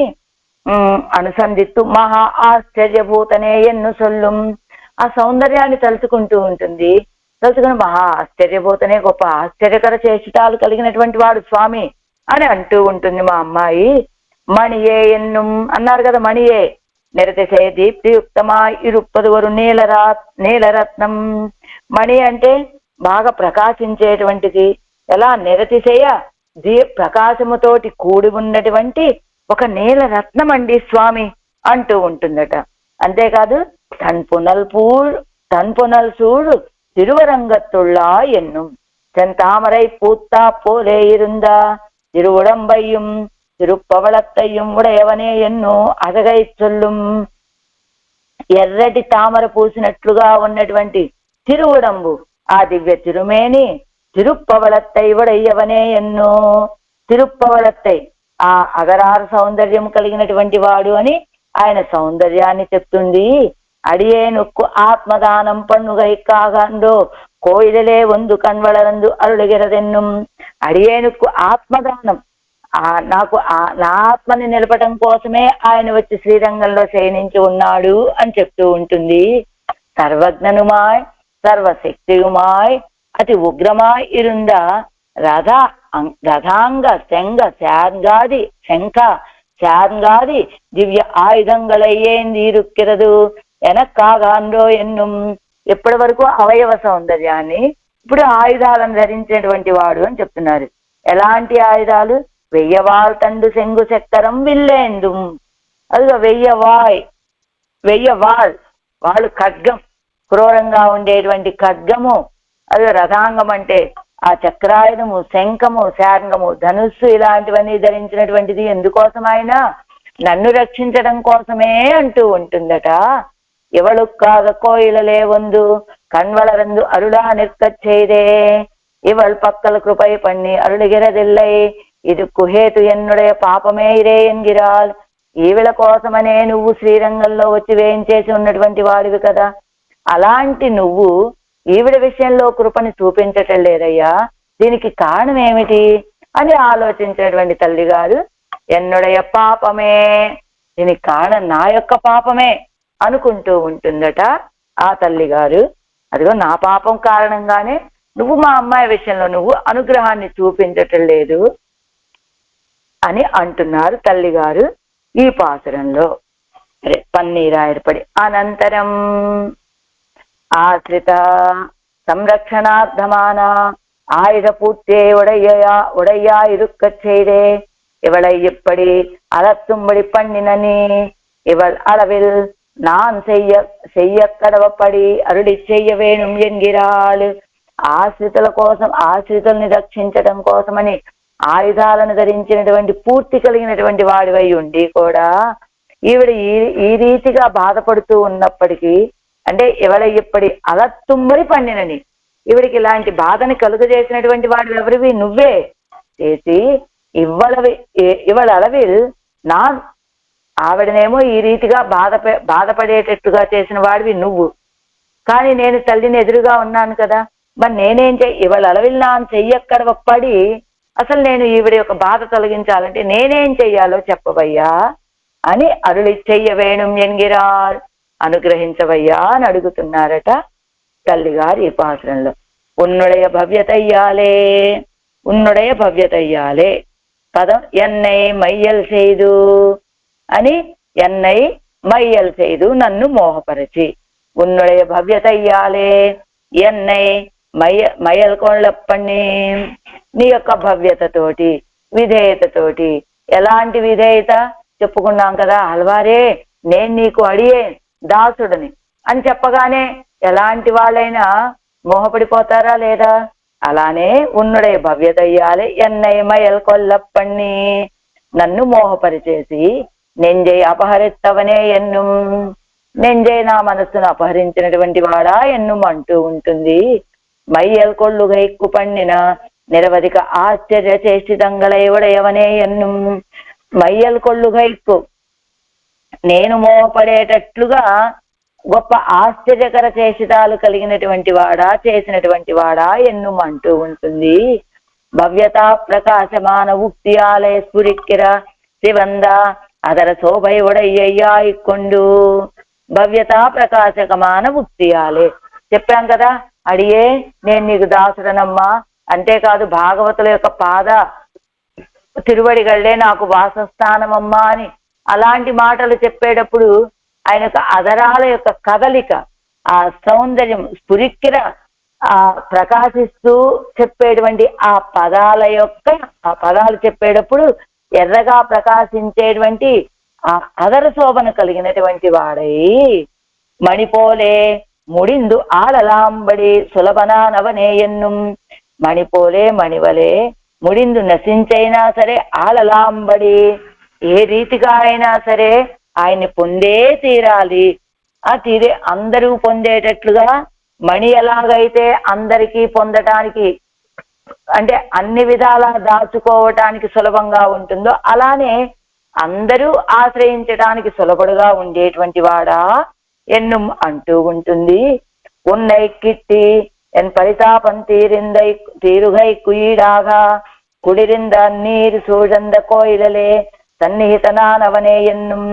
అనుసంధిత్తు మహా ఆశ్చర్యభూతనే ఎన్ను సొల్లుం. ఆ సౌందర్యాన్ని తలుచుకుంటూ ఉంటుంది. తలుచుకుని మహా ఆశ్చర్యభూతనే, గొప్ప ఆశ్చర్యకర చేష్టాలు కలిగినటువంటి వాడు స్వామి అని అంటూ ఉంటుంది మా అమ్మాయి. మణియే ఎన్నుం అన్నారు కదా, మణియే నిరతిశయ దీప్తియుక్తమా ఇరుప్పదువరు నీలరత్నం. మణి అంటే బాగా ప్రకాశించేటువంటిది. ఎలా? నిరతిశయ ప్రకాశముతోటి కూడి ఉన్నటువంటి ఒక నీలరత్నం అండి స్వామి అంటూ ఉంటుందట. అంతేకాదు తన్పునల్ సూడు తిరువరంగత్తుళ్ళా ఎన్నుం செந்தாமரை பூத்தா போலே இருந்தா திருவுடம்பையும் திருப்பவளத்தையும் ఉడయవనే ఎన్నో అదగై చొల్లుం. ఎర్రటి తామర పూసినట్లుగా ఉన్నటువంటి తిరువుడంబు, ఆ దివ్య తిరుమేని తిరుప్పవళత్తై ఉడయ్యవనే ఎన్నో. తిరుప్పవళత్తై ఆ అగరార సౌందర్యం కలిగినటువంటి వాడు అని ఆయన సౌందర్యాన్ని చెప్తుంది. అడియేనుక్కు ఆత్మదానం పన్నుగై కాగాండో కోయిలలే వందు కన్వళరందు అరుళగిరదెన్నుం. అడియేనుక్కు ఆత్మదానం, నాకు నా ఆత్మని నిలపటం కోసమే ఆయన వచ్చి శ్రీరంగంలో శయనించి ఉన్నాడు అని చెప్తూ ఉంటుంది. సర్వజ్ఞనుమాయ్ సర్వశక్తియుమాయ్ అతి ఉగ్రమాయ్ ఇరుంద రథాంగ శంఖ దివ్య ఆయుధంగళై ఏందీరుక్కిరదు ఎనక్కాగాండో ఎన్నుం. ఎప్పటి వరకు అవయవ సౌందర్యాన్ని, ఇప్పుడు ఆయుధాలను ధరించినటువంటి వాడు అని చెప్తున్నారు. ఎలాంటి ఆయుధాలు? వెయ్యవాళ్ తండు శంగు చక్కరం విల్లేందు. అదిగో వెయ్యవాళ్ వాళ్ళు ఖడ్గం, క్రూరంగా ఉండేటువంటి ఖడ్గము. అది రథాంగం అంటే ఆ చక్రాయుధము, శంఖము, శార్ంగము, ధనుస్సు ఇలాంటివన్నీ ధరించినటువంటిది ఎందుకోసం? ఆయన నన్ను రక్షించడం కోసమే అంటూ ఉంటుందట. ఎవಳು కాగ కోయిలలే వందు కన్వళరందు అరుళా నిற்கச்செய்தே ఇవళ్ పక్కల కృపై పన్ని అరుళగిరదిల్లై ఇది కుహేతు ఎన్నుడయ పాపమే ఇరే ఎన్గిరాల్. ఈవిడ కోసమనే నువ్వు శ్రీరంగంలో వచ్చి వేయించేసి ఉన్నటువంటి వాడివి కదా, అలాంటి నువ్వు ఈవిడ విషయంలో కృపని చూపించటం లేదయ్యా, దీనికి కారణం ఏమిటి అని ఆలోచించినటువంటి తల్లి గారు ఎన్నుడయ పాపమే, దీనికి కారణం నా యొక్క పాపమే అనుకుంటూ ఉంటుందట ఆ తల్లి గారు. అదిగో నా పాపం కారణంగానే నువ్వు మా అమ్మాయి విషయంలో నువ్వు అనుగ్రహాన్ని చూపించటం లేదు అని అంటున్నారు తల్లి గారు ఈ పాసురంలో. పన్నీరా ఏర్పడి అనంతరం ఆశ్రిత సంరక్షణార్థమాన ஆயுத பூத்தே உடையா இருக்கச் செய்தே இவளை இப்படி அலத்தும்படி பண்ணினனே இவள் அளவில் நான் செய்ய கடవపడి అరుడి చెయ్య వేణుం ఎన్గిరాళ్. ఆశ్రితుల కోసం, ఆశ్రితుల్ని రక్షించడం కోసమని ఆయుధాలను ధరించినటువంటి పూర్తి కలిగినటువంటి వాడివై ఉండి కూడా ఈవిడ ఈ రీతిగా బాధపడుతూ ఉన్నప్పటికీ, అంటే ఇవళ ఇప్పటి అలత్తుమ్మడి పండినని, ఈవిడికి ఇలాంటి బాధని కలుగజేసినటువంటి వాడు ఎవరివి? నువ్వే చేసి ఇవళ అలవిల్ నా ఆవిడనేమో ఈ రీతిగా బాధపడేటట్టుగా చేసిన వాడివి నువ్వు. కానీ నేను తల్లిని ఎదురుగా ఉన్నాను కదా, మరి నేనేం ఇవాళ అలవిల్ నా చెయ్యక్కడవప్పడి అసలు నేను ఈవిడ యొక్క బాధ తొలగించాలంటే నేనేం చెయ్యాలో చెప్పవయ్యా అని అరుళి చెయ్య వేణుం ఎన్గిరాల్, అనుగ్రహించవయ్యా అని అడుగుతున్నారట తల్లిగారు ఈ పాత్రంలో. ఉన్నుడయ భవ్యతయ్యాలే పదం ఎన్నై మైయల్ చేయదు అని, ఎన్నై మైయల్ చేయదు నన్ను మోహపరచి, ఉన్నుడయ భవ్యతయ్యాలే ఎన్నై మయల్ కొళ్ళప్పని, నీ యొక్క భవ్యతతోటి విధేయతతోటి. ఎలాంటి విధేయత చెప్పుకున్నాం కదా, అల్వారే నేను నీకు అడిగే దాసుడని అని చెప్పగానే ఎలాంటి వాళ్ళైనా మోహపడిపోతారా లేదా? అలానే ఉన్నుడై భవ్యతయ్యాలే ఎన్నై మయల్ కొల్లప్పని, నన్ను మోహపరిచేసి నెంజై అపహరిత్తవనే ఎన్నుం, నెంజై నా మనస్సును అపహరించినటువంటి వాడా ఎన్నుం అంటూ ఉంటుంది. మైయల్ కొల్లుగా ఎక్కు పండిన నిరవధిక ఆశ్చర్య చేష్టితంగళై ఉడయవనే ఎన్నుం. మైయల్ కొల్లుగా ఎక్కు, నేను మోహపడేటట్లుగా గొప్ప ఆశ్చర్యకర చేష్టితాలు కలిగినటువంటి వాడా, చేసినటువంటి వాడా ఎన్నుం అంటూ ఉంటుంది. భవ్యతా ప్రకాశమాన ఉక్తియాలయ స్ఫురిక్కిర శివంద అదర శోభై ఉడయ్యాయికొండు. భవ్యతా ప్రకాశకమాన ఉక్తియాలే చెప్పాం కదా, అడియే నేను నీకు దాసుడనమ్మా, అంతేకాదు భాగవతుల యొక్క పాద తిరువడిగళ్లే నాకు వాసస్థానమమ్మా అని అలాంటి మాటలు చెప్పేటప్పుడు ఆయన యొక్క అదరాల యొక్క కదలిక, ఆ సౌందర్యం స్ఫురిక్కిర ఆ ప్రకాశిస్తూ చెప్పేటువంటి ఆ పదాలు చెప్పేటప్పుడు ఎర్రగా ప్రకాశించేటువంటి ఆ అదర శోభను కలిగినటువంటి వాడై మణిపోలే ముడిందు ఆళలాంబడి సులభనా నవనే ఎన్నుం. మణిపోలే మణివలే ముడిందు నశించైనా సరే ఆళలాంబడి ఏ రీతిగా అయినా సరే ఆయన్ని పొందే తీరాలి. ఆ తీరే అందరూ పొందేటట్లుగా మణి ఎలాగైతే అందరికీ పొందటానికి అంటే అన్ని విధాలా దాచుకోవటానికి సులభంగా ఉంటుందో అలానే అందరూ ఆశ్రయించడానికి సులభుడుగా ఉండేటువంటి వాడా ఎన్నుం అంటూ ఉంటుంది. ఉన్నై కిట్టి ఎన్ పరితాపం తీరుగై కుయిడాగా కుడిరింద నీరు సూజంద కోయిలలే సన్నిహితనానవనే ఎన్నుం.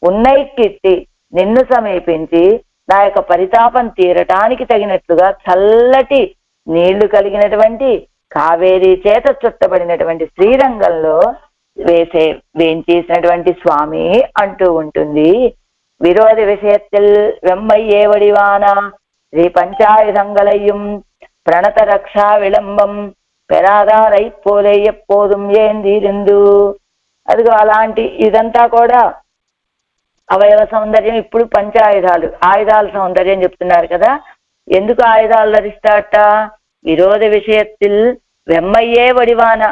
ఉన్నై కిట్టి నిన్ను సమీపించి నా యొక్క పరితాపం తీరటానికి తగినట్లుగా చల్లటి నీళ్లు కలిగినటువంటి కావేరీ చేత చుట్టబడినటువంటి శ్రీరంగంలో వేంచేసినటువంటి స్వామి అంటూ ఉంటుంది. విరోధ విషయத்தில் వెమ్మయ్యే వడివాన శ్రీ పంచాయుధంగளையும் ప్రణత రక్షా విళంబం పెరాదారై పోలే ఎప్పోదుం ఏందిరిందు. అదిగో అలాంటి ఇదంతా కూడా అవయవ సౌందర్యం. ఇప్పుడు ఆయుధాల సౌందర్యం చెప్తున్నారు కదా. ఎందుకు ఆయుధాలు ధరిస్తాట? విరోధ విషయத்தில் వెమ్మయ్యే వడివాన.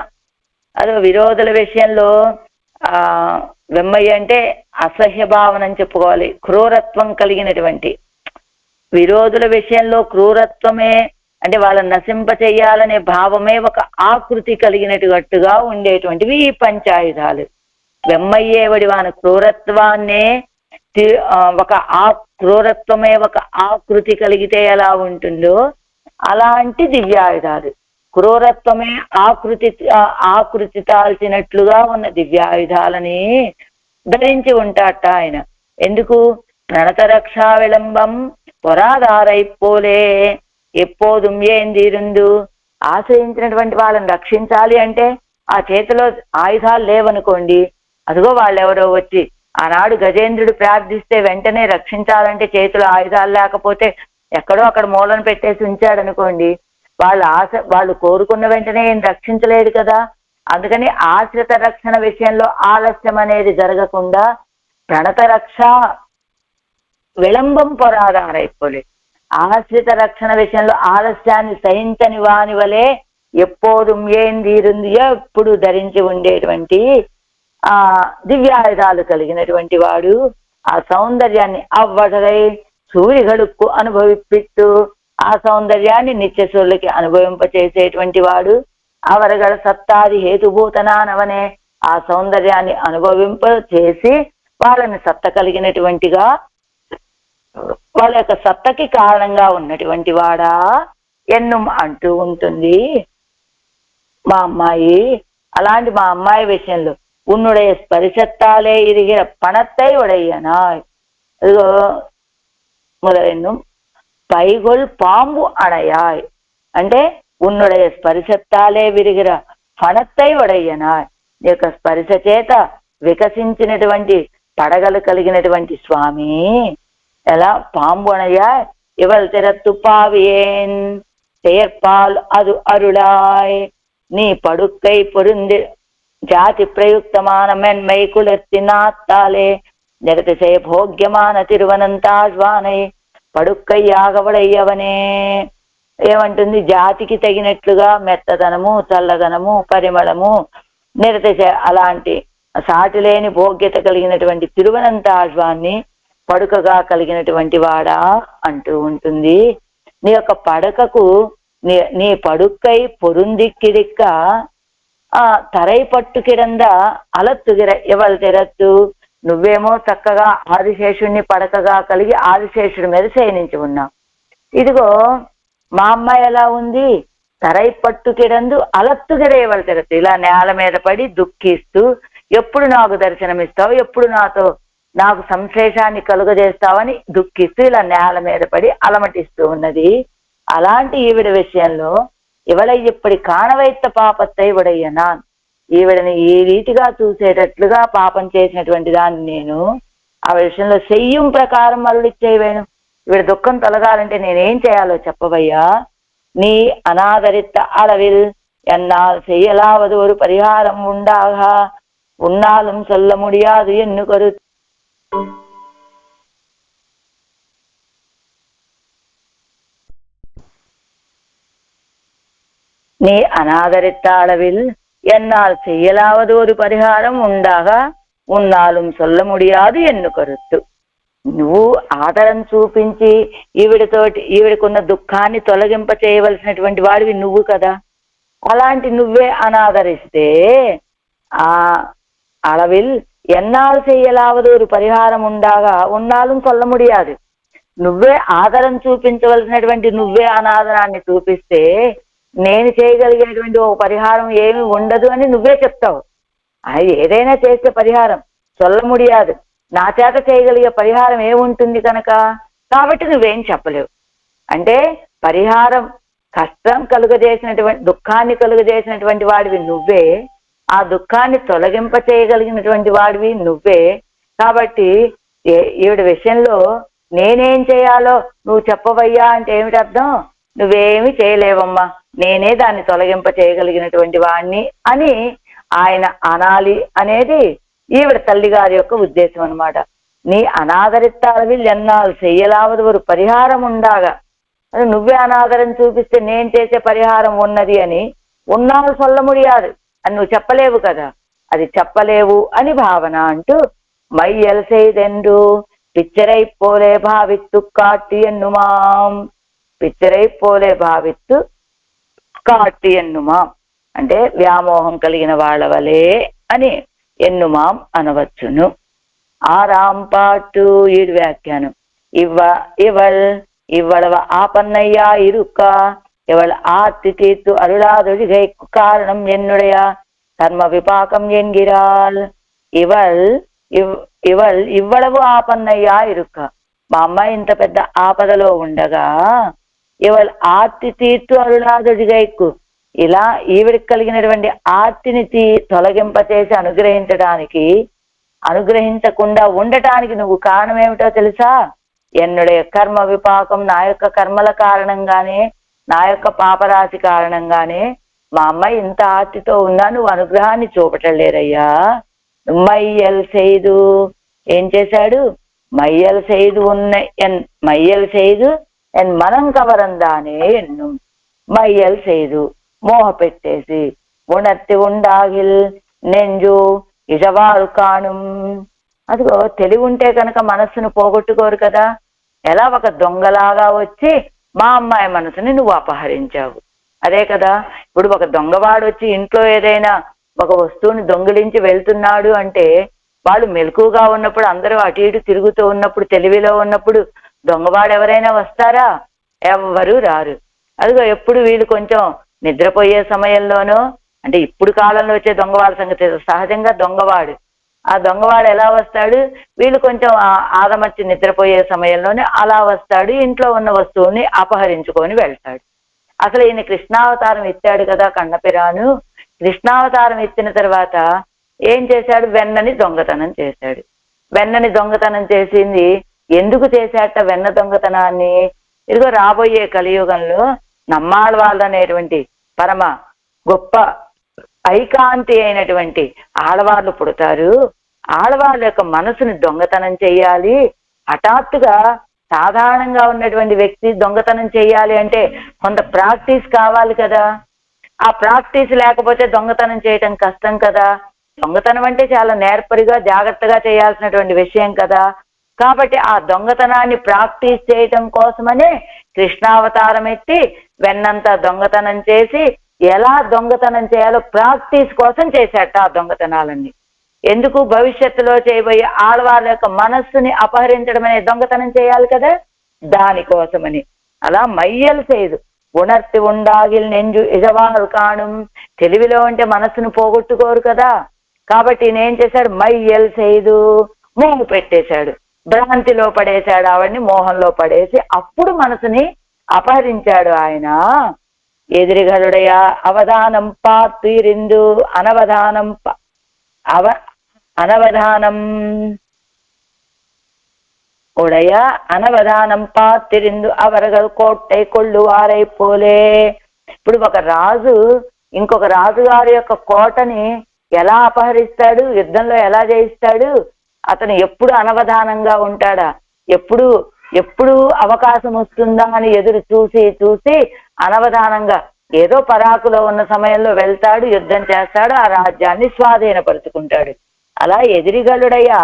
అదో విరోధుల విషయంలో వెమ్మయ్య అంటే అసహ్య భావన అని చెప్పుకోవాలి, క్రూరత్వం కలిగినటువంటి. విరోధుల విషయంలో క్రూరత్వమే అంటే వాళ్ళని నశింప చెయ్యాలనే భావమే ఒక ఆకృతి కలిగినట్టుగా ఉండేటువంటివి ఈ పంచాయుధాలు. వెమ్మయ్యే వడివాన క్రూరత్వాన్నే క్రూరత్వమే ఒక ఆకృతి కలిగితే ఎలా ఉంటుందో అలాంటి దివ్యాయుధాలు. క్రూరత్వమే ఆకృతి తాల్చినట్లుగా ఉన్న దివ్యాయుధాలని ధరించి ఉంటాట ఆయన. ఎందుకు? ప్రణత రక్షా విళంబం పొరాదారైపోలే ఎప్పోదుం ఏందిరుందు. ఆశ్రయించినటువంటి వాళ్ళని రక్షించాలి అంటే ఆ చేతిలో ఆయుధాలు లేవనుకోండి, అదిగో వాళ్ళెవరో వచ్చి ఆనాడు గజేంద్రుడు ప్రార్థిస్తే వెంటనే రక్షించాలంటే చేతిలో ఆయుధాలు లేకపోతే ఎక్కడో అక్కడ మూలను పెట్టేసి ఉంచాడు అనుకోండి, వాళ్ళు కోరుకున్న వెంటనే ఏం రక్షించలేడు కదా. అందుకని ఆశ్రిత రక్షణ విషయంలో ఆలస్యం అనేది జరగకుండా ప్రణత రక్ష విళంబం పొరాదారైపోలే. ఆశ్రిత రక్షణ విషయంలో ఆలస్యాన్ని సహించని వాని వలె ఎప్పోదుం ఏందిరుంది ఎప్పుడు ధరించి ఉండేటువంటి ఆ దివ్యాయుధాలు కలిగినటువంటి వాడు. ఆ సౌందర్యాన్ని అవ్వడై సూర్యగడుక్కు అనుభవిపిట్టు ఆ సౌందర్యాన్ని నిత్యసూర్యులకి అనుభవింపచేసేటువంటి వాడు. అవరగడ సత్తాది హేతుభూతనానవనే ఆ సౌందర్యాన్ని అనుభవింప చేసి వాళ్ళని సత్త కలిగినటువంటిగా వాళ్ళ యొక్క సత్తకి కారణంగా ఉన్నటువంటి వాడా ఎన్నుం అంటూ ఉంటుంది మా అమ్మాయి. అలాంటి మా అమ్మాయి విషయంలో ఉన్నుடைய స్పరిశత్తాలే ఇరిగిన పణத்தை உடையனாய். అదిగో మొదలెన్ను పైగొల్ పాంబు అణయాయ్ అంటే ఉన్నుடைய స్పరిశత్తాలే విరిగిన పణத்தை ఉడయ్యనాయ్. నీ యొక్క స్పరిశ చేత వికసించినటువంటి పడగలు కలిగినటువంటి స్వామి. ఎలా పాంబు అణయా ఇవల్ తిరత్తు పావియేన్ செயற்பால் அது அருளாய். நீ படுக்கை பொருந்தி ஜாதி பிரயுக்தமான மென்மை குலத்தினாத்தாலே நிறதிசை భోగ్యమాన తిరువనంతాజ్వానై పడుక్కయ్యాగవడయ్యవనే. ఏమంటుంది? జాతికి తగినట్లుగా మెత్తదనము, చల్లదనము, పరిమళము, నిరతిశ అలాంటి సాటి లేని భోగ్యత కలిగినటువంటి తిరువనంతాజ్వాన్ని పడుకగా కలిగినటువంటి వాడా అంటూ ఉంటుంది. నీ యొక్క పడకకు నీ పడుక్కై పొరుందిక్కిడిక్క తరై పట్టు కిడంద అలత్తుగిర ఎవరు తెరత్తు. నువ్వేమో చక్కగా ఆదిశేషుణ్ణి పడకగా కలిగి ఆదిశేషుడి మీద శయనించి ఉన్నావు. ఇదిగో మా అమ్మాయి ఎలా ఉంది? తరై పట్టు కిడందు అలత్తుగిరేవల తిరగదు. ఇలా నేల మీద పడి దుఃఖిస్తూ ఎప్పుడు నాకు దర్శనమిస్తావు, ఎప్పుడు నాకు సంశ్లేషాన్ని కలుగజేస్తావని దుఃఖిస్తూ ఇలా నేల మీద పడి అలమటిస్తూ ఉన్నది. అలాంటి ఈవిడ విషయంలో ఇవడ ఇప్పటి కాణవైత్త పాపత్తై ఇవడయ్యనాన్, ఈవిడని ఈ రీతిగా చూసేటట్లుగా పాపం చేసినటువంటి దాన్ని నేను ఆ విషయంలో చెయ్యం ప్రకారం మరుడిచ్చేవేను. ఈవిడ దుఃఖం తొలగాలంటే నేనేం చేయాలో చెప్పవయ్యా. நீ அநாதரித்த அளவில் என்னால் செய்யலாவது ஒரு பரிகாரம் உண்டாக, உன்னாலும் சொல்ல முடியாது என்று கரு. நீ அநாதரித்த அளவில் என்னால் செய்யலாவது ஒரு பரிகாரம் உண்டாக, ఉన్నాலும் சொல்ல முடியாது ఎన్ను కరుత్తు. నువ్వు ఆదరణ చూపించి ఈవిడకున్న దుఃఖాన్ని తొలగింప చేయవలసినటువంటి వాడివి నువ్వు కదా. అలాంటి నువ్వే అనాదరిస్తే ఆ அளவில் ఎన్నాళ్ళు చేయలావదు ஒரு పరిహారం ఉండాగా, ఉన్నాலும் சொல்ல முடியாது. నువ్వే ఆదరణ చూపించవలసినటువంటి నువ్వే అనాదరాన్ని చూపిస్తే నేను చేయగలిగేటువంటి ఒక పరిహారం ఏమి ఉండదు అని నువ్వే చెప్తావు. అది ఏదైనా చేసే పరిహారం சொல்ல முடியாது, నా చేత చేయగలిగే పరిహారం ఏముంటుంది కనుక, కాబట్టి నువ్వేం చెప్పలేవు. అంటే పరిహారం కష్టం కలుగజేసినటువంటి దుఃఖాన్ని కలుగజేసినటువంటి వాడివి నువ్వే, ఆ దుఃఖాన్ని తొలగింప చేయగలిగినటువంటి వాడివి నువ్వే. కాబట్టి ఈవిడ విషయంలో నేనేం చేయాలో నువ్వు చెప్పవయ్యా అంటే ఏమిటి అర్థం? నువ్వేమి చేయలేవమ్మా, నేనే దాన్ని తొలగింప చేయగలిగినటువంటి వాడిని అని ఆయన అనాలి అనేది ఈవిడ తల్లిగారి యొక్క ఉద్దేశం అనమాట. నీ అనాదరిత அளவில் ఎన్నాళ్ళు చెయ్యలావదు ఒక పరిహారం ఉండాగా, అది నువ్వే అనాదరం చూపిస్తే నేను చేసే పరిహారం ఉన్నది అని, ఉన్నాళ్ళు சொல்ல முடியாது అని నువ్వు చెప్పలేవు కదా, అది చెప్పలేవు అని భావన అంటూ మైయల్ செய்தென்று పిచ్చరై పోలే భావిత్తు కాట్టి ఎన్నుమాం, పిచ్చరై పోలే భావిత్తు కాట్టి ఎన్నుమాం అంటే వ్యామోహం కలిగిన వాళ్ళ వలే అని ఎన్నుమాం అనవచ్చును. ఆరాం పాటు ఈడు వ్యాఖ్యానం. ఇవ్వళవ ఆపన్నయ్యా ఇరుక్క, ఇవళ ఆర్తి తీర్த்து అరుళాదొழிகை కారణం ఎన్నుడయ కర్మ విపాకం ఎన్గిరాల్. ఇవ్వళవు ఆపన్నయ్యా ఇరుక్క, మా అమ్మాయి ఇంత పెద్ద ఆపదలో ఉండగా ఇవళ ఆర్తి తీర్తు అరుళాదొழிகைకు, ఇలా ఈవిడికి కలిగినటువంటి ఆర్తిని తొలగింపచేసి అనుగ్రహించకుండా ఉండటానికి నువ్వు కారణం ఏమిటో తెలుసా? ఎన్నుడే కర్మ విపాకం, నా యొక్క కర్మల కారణంగానే, నా యొక్క పాపరాశి కారణంగానే మా అమ్మాయి ఇంత ఆర్తితో ఉన్నా నువ్వు అనుగ్రహాన్ని చూపటలేరయ్యా. మైయల్ செய்து ఏం చేశాడు? మైయల్ செய்து మైయల్ செய்து ఎన్ మనం కవరందానే ఎన్ను, మైయల్ செய்து మోహ పెట్టేసి, ఉణర్తి ఉండాగిల్ నెంజు ఇజవారు కాణం. అదిగో తెలివి ఉంటే కనుక మనస్సును పోగొట్టుకోరు కదా. ఎలా ఒక దొంగలాగా వచ్చి మా అమ్మాయి మనసుని నువ్వు అపహరించావు, అదే కదా. ఇప్పుడు ఒక దొంగవాడు వచ్చి ఇంట్లో ఏదైనా ఒక వస్తువుని దొంగిలించి వెళ్తున్నాడు అంటే, వాళ్ళు మెలకుగా ఉన్నప్పుడు, అందరూ అటు ఇటు తిరుగుతూ ఉన్నప్పుడు, తెలివిలో ఉన్నప్పుడు దొంగవాడు ఎవరైనా వస్తారా? ఎవ్వరూ రారు. అదిగో ఎప్పుడు వీళ్ళు కొంచెం నిద్రపోయే సమయంలోనో, అంటే ఇప్పుడు కాలంలో వచ్చే దొంగవాడి సంగతి సహజంగా దొంగవాడు, ఆ దొంగవాడు ఎలా వస్తాడు? వీళ్ళు కొంచెం ఆదమర్చి నిద్రపోయే సమయంలోనే అలా వస్తాడు, ఇంట్లో ఉన్న వస్తువుని అపహరించుకొని వెళ్తాడు. అసలు ఈయన కృష్ణావతారం ఎత్తాడు కదా కన్నపిరాను. కృష్ణావతారం ఎత్తిన తర్వాత ఏం చేశాడు? వెన్నని దొంగతనం చేశాడు. వెన్నని దొంగతనం చేసింది ఎందుకు చేశాట? వెన్న దొంగతనాన్ని ఇదిగో రాబోయే కలియుగంలో నమ్మాళ్ళవాళ్ళు అనేటువంటి పరమ గొప్ప ఐకాంతి అయినటువంటి ఆడవాళ్ళు పుడతారు. ఆడవాళ్ళ యొక్క మనసుని దొంగతనం చెయ్యాలి. హఠాత్తుగా సాధారణంగా ఉన్నటువంటి వ్యక్తి దొంగతనం చెయ్యాలి అంటే కొంత ప్రాక్టీస్ కావాలి కదా. ఆ ప్రాక్టీస్ లేకపోతే దొంగతనం చేయటం కష్టం కదా. దొంగతనం అంటే చాలా నేర్పరిగా జాగ్రత్తగా చేయాల్సినటువంటి విషయం కదా. కాబట్టి ఆ దొంగతనాన్ని ప్రాక్టీస్ చేయటం కోసమనే కృష్ణావతారం ఎత్తి వెన్నంతా దొంగతనం చేసి ఎలా దొంగతనం చేయాలో ప్రాక్టీస్ కోసం చేశాట ఆ దొంగతనాలన్నీ. ఎందుకు? భవిష్యత్తులో చేయబోయే ఆడవాళ్ళ యొక్క మనస్సుని అపహరించడం అనే దొంగతనం చేయాలి కదా, దానికోసమని. అలా మైయలు చేయదు ఉణర్తి ఉండాగిల్ నెంజు ఇజవాల్ కాణం. తెలివిలో అంటే మనస్సును పోగొట్టుకోరు కదా, కాబట్టి నేం చేశాడు, మైయల్ செய்து మోహం పెట్టేశాడు, భ్రాంతిలో పడేశాడు, ఆవిడ్ని మోహంలో పడేసి అప్పుడు మనసుని అపహరించాడు ఆయన. ఎదిరిగలుడయ అవధానం పాత్తిరిందు అనవధానం అనవధానం உடைய అనవధానం పాత్తిరిందు అవరగల్ కోట్టై కొల్లువారై పోలే. ఇప్పుడు ఒక రాజు ఇంకొక రాజుగారి యొక్క కోటని ఎలా అపహరిస్తాడు, యుద్ధంలో ఎలా జయిస్తాడు? అతను ఎప్పుడు అనవధానంగా ఉంటాడా, ఎప్పుడు అవకాశం వస్తుందా అని ఎదురు చూసి చూసి అనవధానంగా ఏదో పరాకులో ఉన్న సమయంలో వెళ్తాడు, యుద్ధం చేస్తాడు, ఆ రాజ్యాన్ని స్వాధీనపరుచుకుంటాడు. అలా ఎదిరిగలుడయ్యా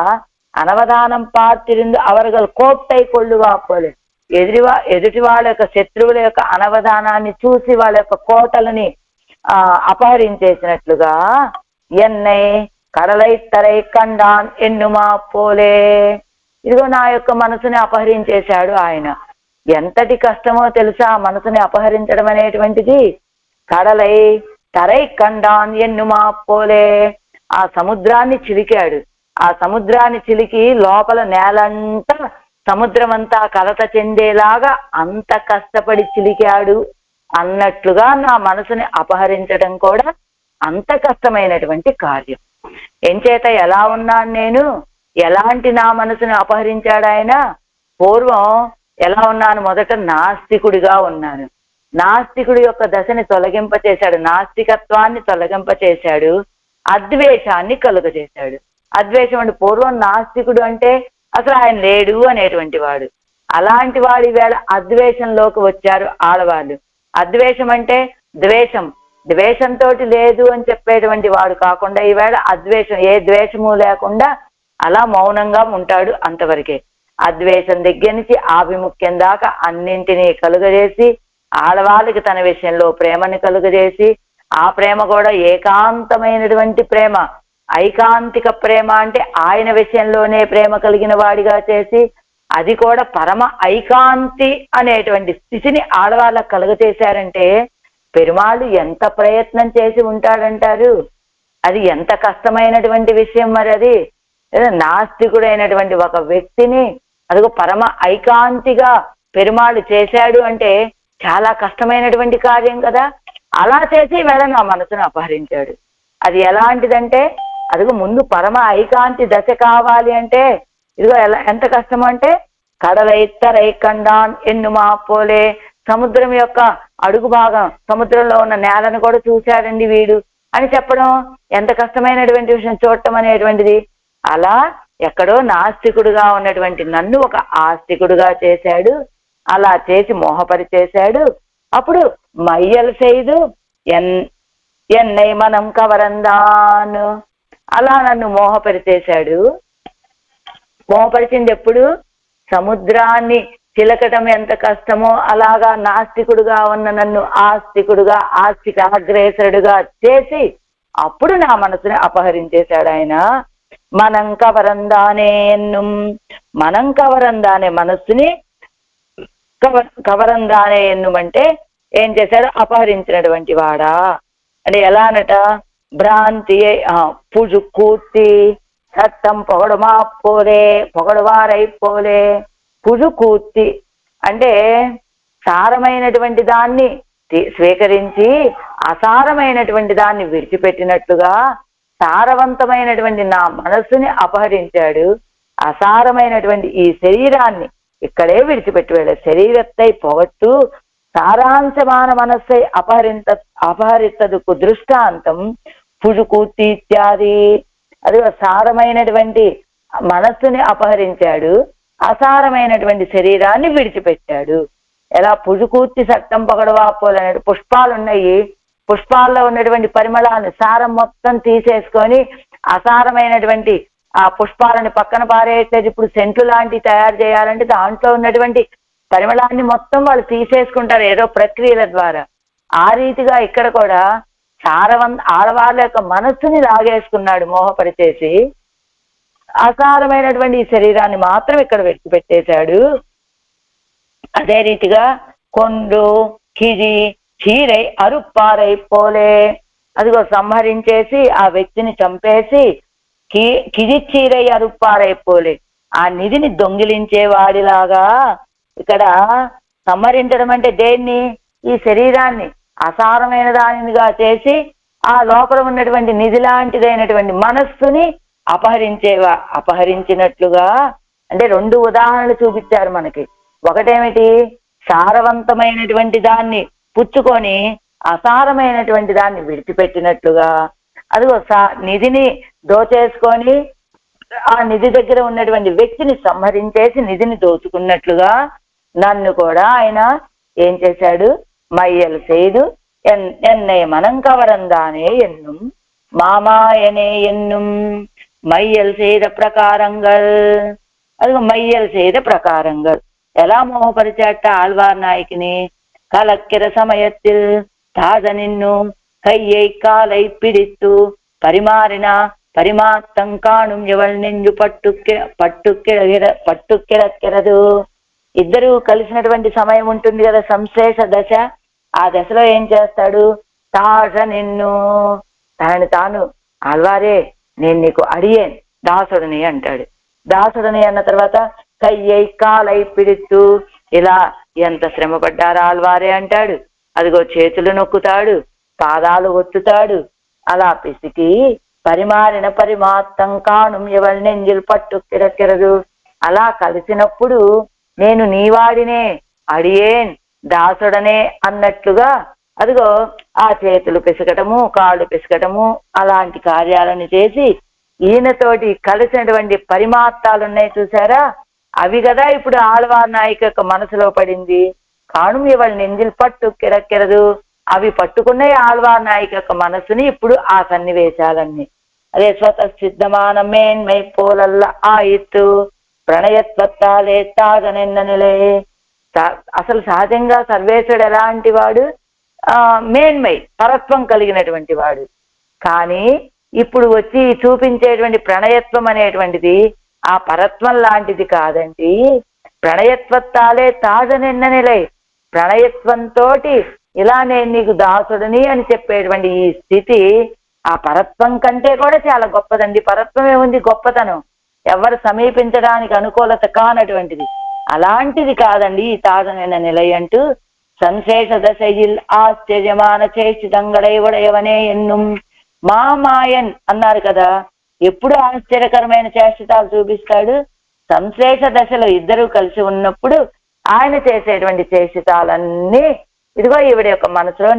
అనవధానం పార్తిరిందు అవరగలు కోట్టై కొల్లువాపోలే. ఎదుటి వాళ్ళ యొక్క శత్రువుల యొక్క అనవధానాన్ని చూసి వాళ్ళ యొక్క కోటలని అపహరించేసినట్లుగా ఎన్నై కడలై తరై కండాన్ ఎన్నుమా పోలే. ఇదిగో నా యొక్క మనసుని అపహరించేశాడు ఆయన. ఎంతటి కష్టమో తెలుసా మనసుని అపహరించడం అనేటువంటిది. కడలై తరై కండాన్ ఎన్నుమా పోలే. ఆ సముద్రాన్ని చిలికాడు, ఆ సముద్రాన్ని చిలికి లోపల నేలంతా సముద్రం అంతా కలత చెందేలాగా అంత కష్టపడి చిలికాడు అన్నట్లుగా నా మనసుని అపహరించడం కూడా అంత కష్టమైనటువంటి కార్యం. ఎంచేత ఎలా ఉన్నాను నేను, ఎలాంటి నా మనసుని అపహరించాడు ఆయన. పూర్వం ఎలా ఉన్నాను, మొదట నాస్తికుడిగా ఉన్నాను. నాస్తికుడి యొక్క దశని తొలగింపచేశాడు, నాస్తికత్వాన్ని తొలగింపచేశాడు, అద్వేషాన్ని కలుగజేశాడు. అద్వేషం అంటే పూర్వం నాస్తికుడు అంటే అసలు ఆయన లేడు అనేటువంటి వాడు. అలాంటి వాడి వేళ అద్వేషంలోకి వచ్చారు ఆడవాళ్ళు. అద్వేషం అంటే ద్వేషం, ద్వేషంతో లేదు అని చెప్పేటువంటి వాడు కాకుండా ఈవేళ అద్వేషం, ఏ ద్వేషము లేకుండా అలా మౌనంగా ఉంటాడు. అంతవరకే అద్వేషం దగ్గర నుంచి ఆభిముఖ్యం దాకా అన్నింటినీ కలుగజేసి ఆడవాళ్ళకి తన విషయంలో ప్రేమని కలుగజేసి, ఆ ప్రేమ కూడా ఏకాంతమైనటువంటి ప్రేమ, ఐకాంతిక ప్రేమ అంటే ఆయన విషయంలోనే ప్రేమ కలిగిన వాడిగా చేసి, అది కూడా పరమ ఐకాంతి అనేటువంటి స్థితిని ఆడవాళ్ళకు కలుగచేశారంటే పెరుమాళ్ళు ఎంత ప్రయత్నం చేసి ఉంటాడంటారు. అది ఎంత కష్టమైనటువంటి విషయం. మరి అది నాస్తికుడైనటువంటి ఒక వ్యక్తిని అదిగో పరమ ఐకాంతిగా పెరుమాళ్ళు చేశాడు అంటే చాలా కష్టమైనటువంటి కార్యం కదా. అలా చేసి వేళ నా మనసును అపహరించాడు. అది ఎలాంటిదంటే అదిగో ముందు పరమ ఐకాంతి దశ కావాలి అంటే ఇదిగో ఎంత కష్టం అంటే కడలైత్తరై కండాన్ ఎన్నుమా పోలే. సముద్రం యొక్క అడుగు భాగం, సముద్రంలో ఉన్న నేలను కూడా చూశాడండి వీడు అని చెప్పడం ఎంత కష్టమైనటువంటి విషయం చూడటం అనేటువంటిది. అలా ఎక్కడో నాస్తికుడుగా ఉన్నటువంటి నన్ను ఒక ఆస్తికుడుగా చేశాడు. అలా చేసి మోహపరిచేశాడు. అప్పుడు మైయల్ செய்து ఎన్నై మనం కవరందాను. అలా నన్ను మోహపరిచేశాడు. మోహపరిచింది ఎప్పుడు? సముద్రాన్ని చిలకటం ఎంత కష్టమో అలాగా నాస్తికుడుగా ఉన్న నన్ను ఆస్తికుడుగా, ఆస్తికాగ్రేసరుడుగా చేసి అప్పుడు నా మనసుని అపహరించేశాడు ఆయన. మనం కవరందానే ఎన్నుం, మనం కవరందానే మనస్సుని కవరందానే ఎన్నుమంటే ఏం చేశాడు? అపహరించినటువంటి వాడా అంటే ఎలా అనట, భ్రాంతి పుజు కూర్తి సత్తం పొగడుమా పోలే, పొగడువారైపోలే. పుజు కూర్తి అంటే సారమైనటువంటి దాన్ని స్వీకరించి అసారమైనటువంటి దాన్ని విడిచిపెట్టినట్లుగా సారవంతమైనటువంటి నా మనస్సుని అపహరించాడు. అసారమైనటువంటి ఈ శరీరాన్ని ఇక్కడే విడిచిపెట్టి వెళ్ళాడు. శరీరత్తై పొగట్టు సారాంశమాన మనస్సై అపహరిత్తదుకు దృష్టాంతం పుజుకూర్తి ఇత్యాది. అది సారమైనటువంటి మనస్సుని అపహరించాడు, అసారమైనటువంటి శరీరాన్ని విడిచిపెట్టాడు. ఎలా? పుజుకూర్తి సట్టం పొగడవాపోలనే పుష్పాలు ఉన్నాయి, పుష్పాల్లో ఉన్నటువంటి పరిమళాన్ని సారం మొత్తం తీసేసుకొని అసారమైనటువంటి ఆ పుష్పాలని పక్కన పారేసేది. ఇప్పుడు సెంట్లు లాంటివి తయారు చేయాలంటే దాంట్లో ఉన్నటువంటి పరిమళాన్ని మొత్తం వాళ్ళు తీసేసుకుంటారు ఏదో ప్రక్రియల ద్వారా. ఆ రీతిగా ఇక్కడ కూడా ఆడవాళ్ళ యొక్క మనస్సుని లాగేసుకున్నాడు మోహపరిచేసి. అసారమైనటువంటి ఈ శరీరాన్ని మాత్రం ఇక్కడ విడిచిపెట్టేశాడు. అదే రీతిగా కొండు కిజి చీరై అరుప్పారై పోలే. అదిగో సంహరించేసి ఆ వ్యక్తిని చంపేసి కిజి చీరై అరుప్పారై పోలే, ఆ నిధిని దొంగిలించే వాడిలాగా. ఇక్కడ సంహరించడం అంటే దేన్ని? ఈ శరీరాన్ని అసారమైన దానిగా చేసి ఆ లోపల ఉన్నటువంటి నిధి లాంటిదైనటువంటి మనస్సుని అపహరించినట్లుగా. అంటే రెండు ఉదాహరణలు చూపించారు మనకి. ఒకటేమిటి? సారవంతమైనటువంటి దాన్ని పుచ్చుకొని అసారమైనటువంటి దాన్ని విడిచిపెట్టినట్లుగా. అదిగో నిధిని దోచేసుకొని ఆ నిధి దగ్గర ఉన్నటువంటి వ్యక్తిని సంహరించేసి నిధిని దోచుకున్నట్లుగా నన్ను కూడా ఆయన ఏం చేశాడు? మైయలు செய்து என்னை மனம் கவர்ந்தானே என்னும் மாமாயனே என்னும் மையல் செய்த ప్రకారంగల్. అదిగో మైయలు செய்த ప్రకారంగల్. ఎలా మోహపరిచాట ఆళ్వార్ నాయకిని? కలక్కిర సమయத்தில் தாத నిన్ను కయ్యై కాలై పిడిత్తు పరిమారిన పరిమాత్తం కాణుం ఎవల్ నెంజు పట్టుక్కిరదు. ఇద్దరు కలిసినటువంటి సమయం ఉంటుంది కదా, సంశ్లేష దశ. ఆ దశలో ఏం చేస్తాడు? తాజ నిన్ను, తనని తాను ఆళ్వారే నేను నీకు అడియేన్ దాసుడిని అంటాడు. దాసుడిని అన్న తర్వాత కయ్యై కాలై పిడిత్తు, ఇలా ఎంత శ్రమ పడ్డారా ఆళ్వారే అంటాడు. అదిగో చేతులు నొక్కుతాడు, పాదాలు ఒత్తుతాడు. అలా పిసికి పరిమారిన పరిమాత్తం కాణుం ఎవరి నెంజిల్ పట్టుక్కిరదు. అలా కలిసినప్పుడు నేను నీవాడినే, అడియేన్ దాసుడనే అన్నట్లుగా అదిగో ఆ చేతులు పిసకటము, కాళ్ళు పిసకటము అలాంటి కార్యాలను చేసి ఈయనతోటి కలిసినటువంటి పరిమాత్తాలు ఉన్నాయి చూసారా, అవి కదా ఇప్పుడు ఆళ్వార్ నాయక యొక్క మనసులో పడింది. కాణుం ఎవరి నెంజిల్ పట్టుక్కిరదు, అవి పట్టుకున్నాయి ఆళ్వార్ నాయక యొక్క మనస్సుని ఇప్పుడు ఆ సన్నివేశాలన్నీ. అదే స్వత సిద్ధమాన మేన్మై పోలల్ల ఆయిత్తు ప్రణయత్వత్తాలే తాగనెన్న నిలే. అసలు సహజంగా సర్వేశ్వరుడు ఎలాంటి వాడు? మేన్మై పరత్వం కలిగినటువంటి వాడు. కానీ ఇప్పుడు వచ్చి చూపించేటువంటి ప్రణయత్వం అనేటువంటిది ఆ పరత్వం లాంటిది కాదండి. ప్రణయత్వత్తాలే తాగనెన్న నిలే. ప్రణయత్వంతో ఇలా నేను నీకు దాసుడిని అని చెప్పేటువంటి ఈ స్థితి ఆ పరత్వం కంటే కూడా చాలా గొప్పదండి. పరత్వం ఏముంది? గొప్పతనం, ఎవరు సమీపించడానికి అనుకూలత కానటువంటిది. అలాంటిది కాదండి ఈ తాజనైన నిలయ అంటూ సంశేష దశయిల్ ఆశ్చర్యమాన చేసిదంగడై ఉడయవనే ఎన్నుం మామాయన్ అన్నారు కదా. ఎప్పుడు ఆశ్చర్యకరమైన చేష్టతాలు చూపిస్తాడు? సంశేష దశలో ఇద్దరు కలిసి ఉన్నప్పుడు ఆయన చేసేటువంటి చేష్టతాలన్నీ ఇదిగో ఈవిడ యొక్క మనసులో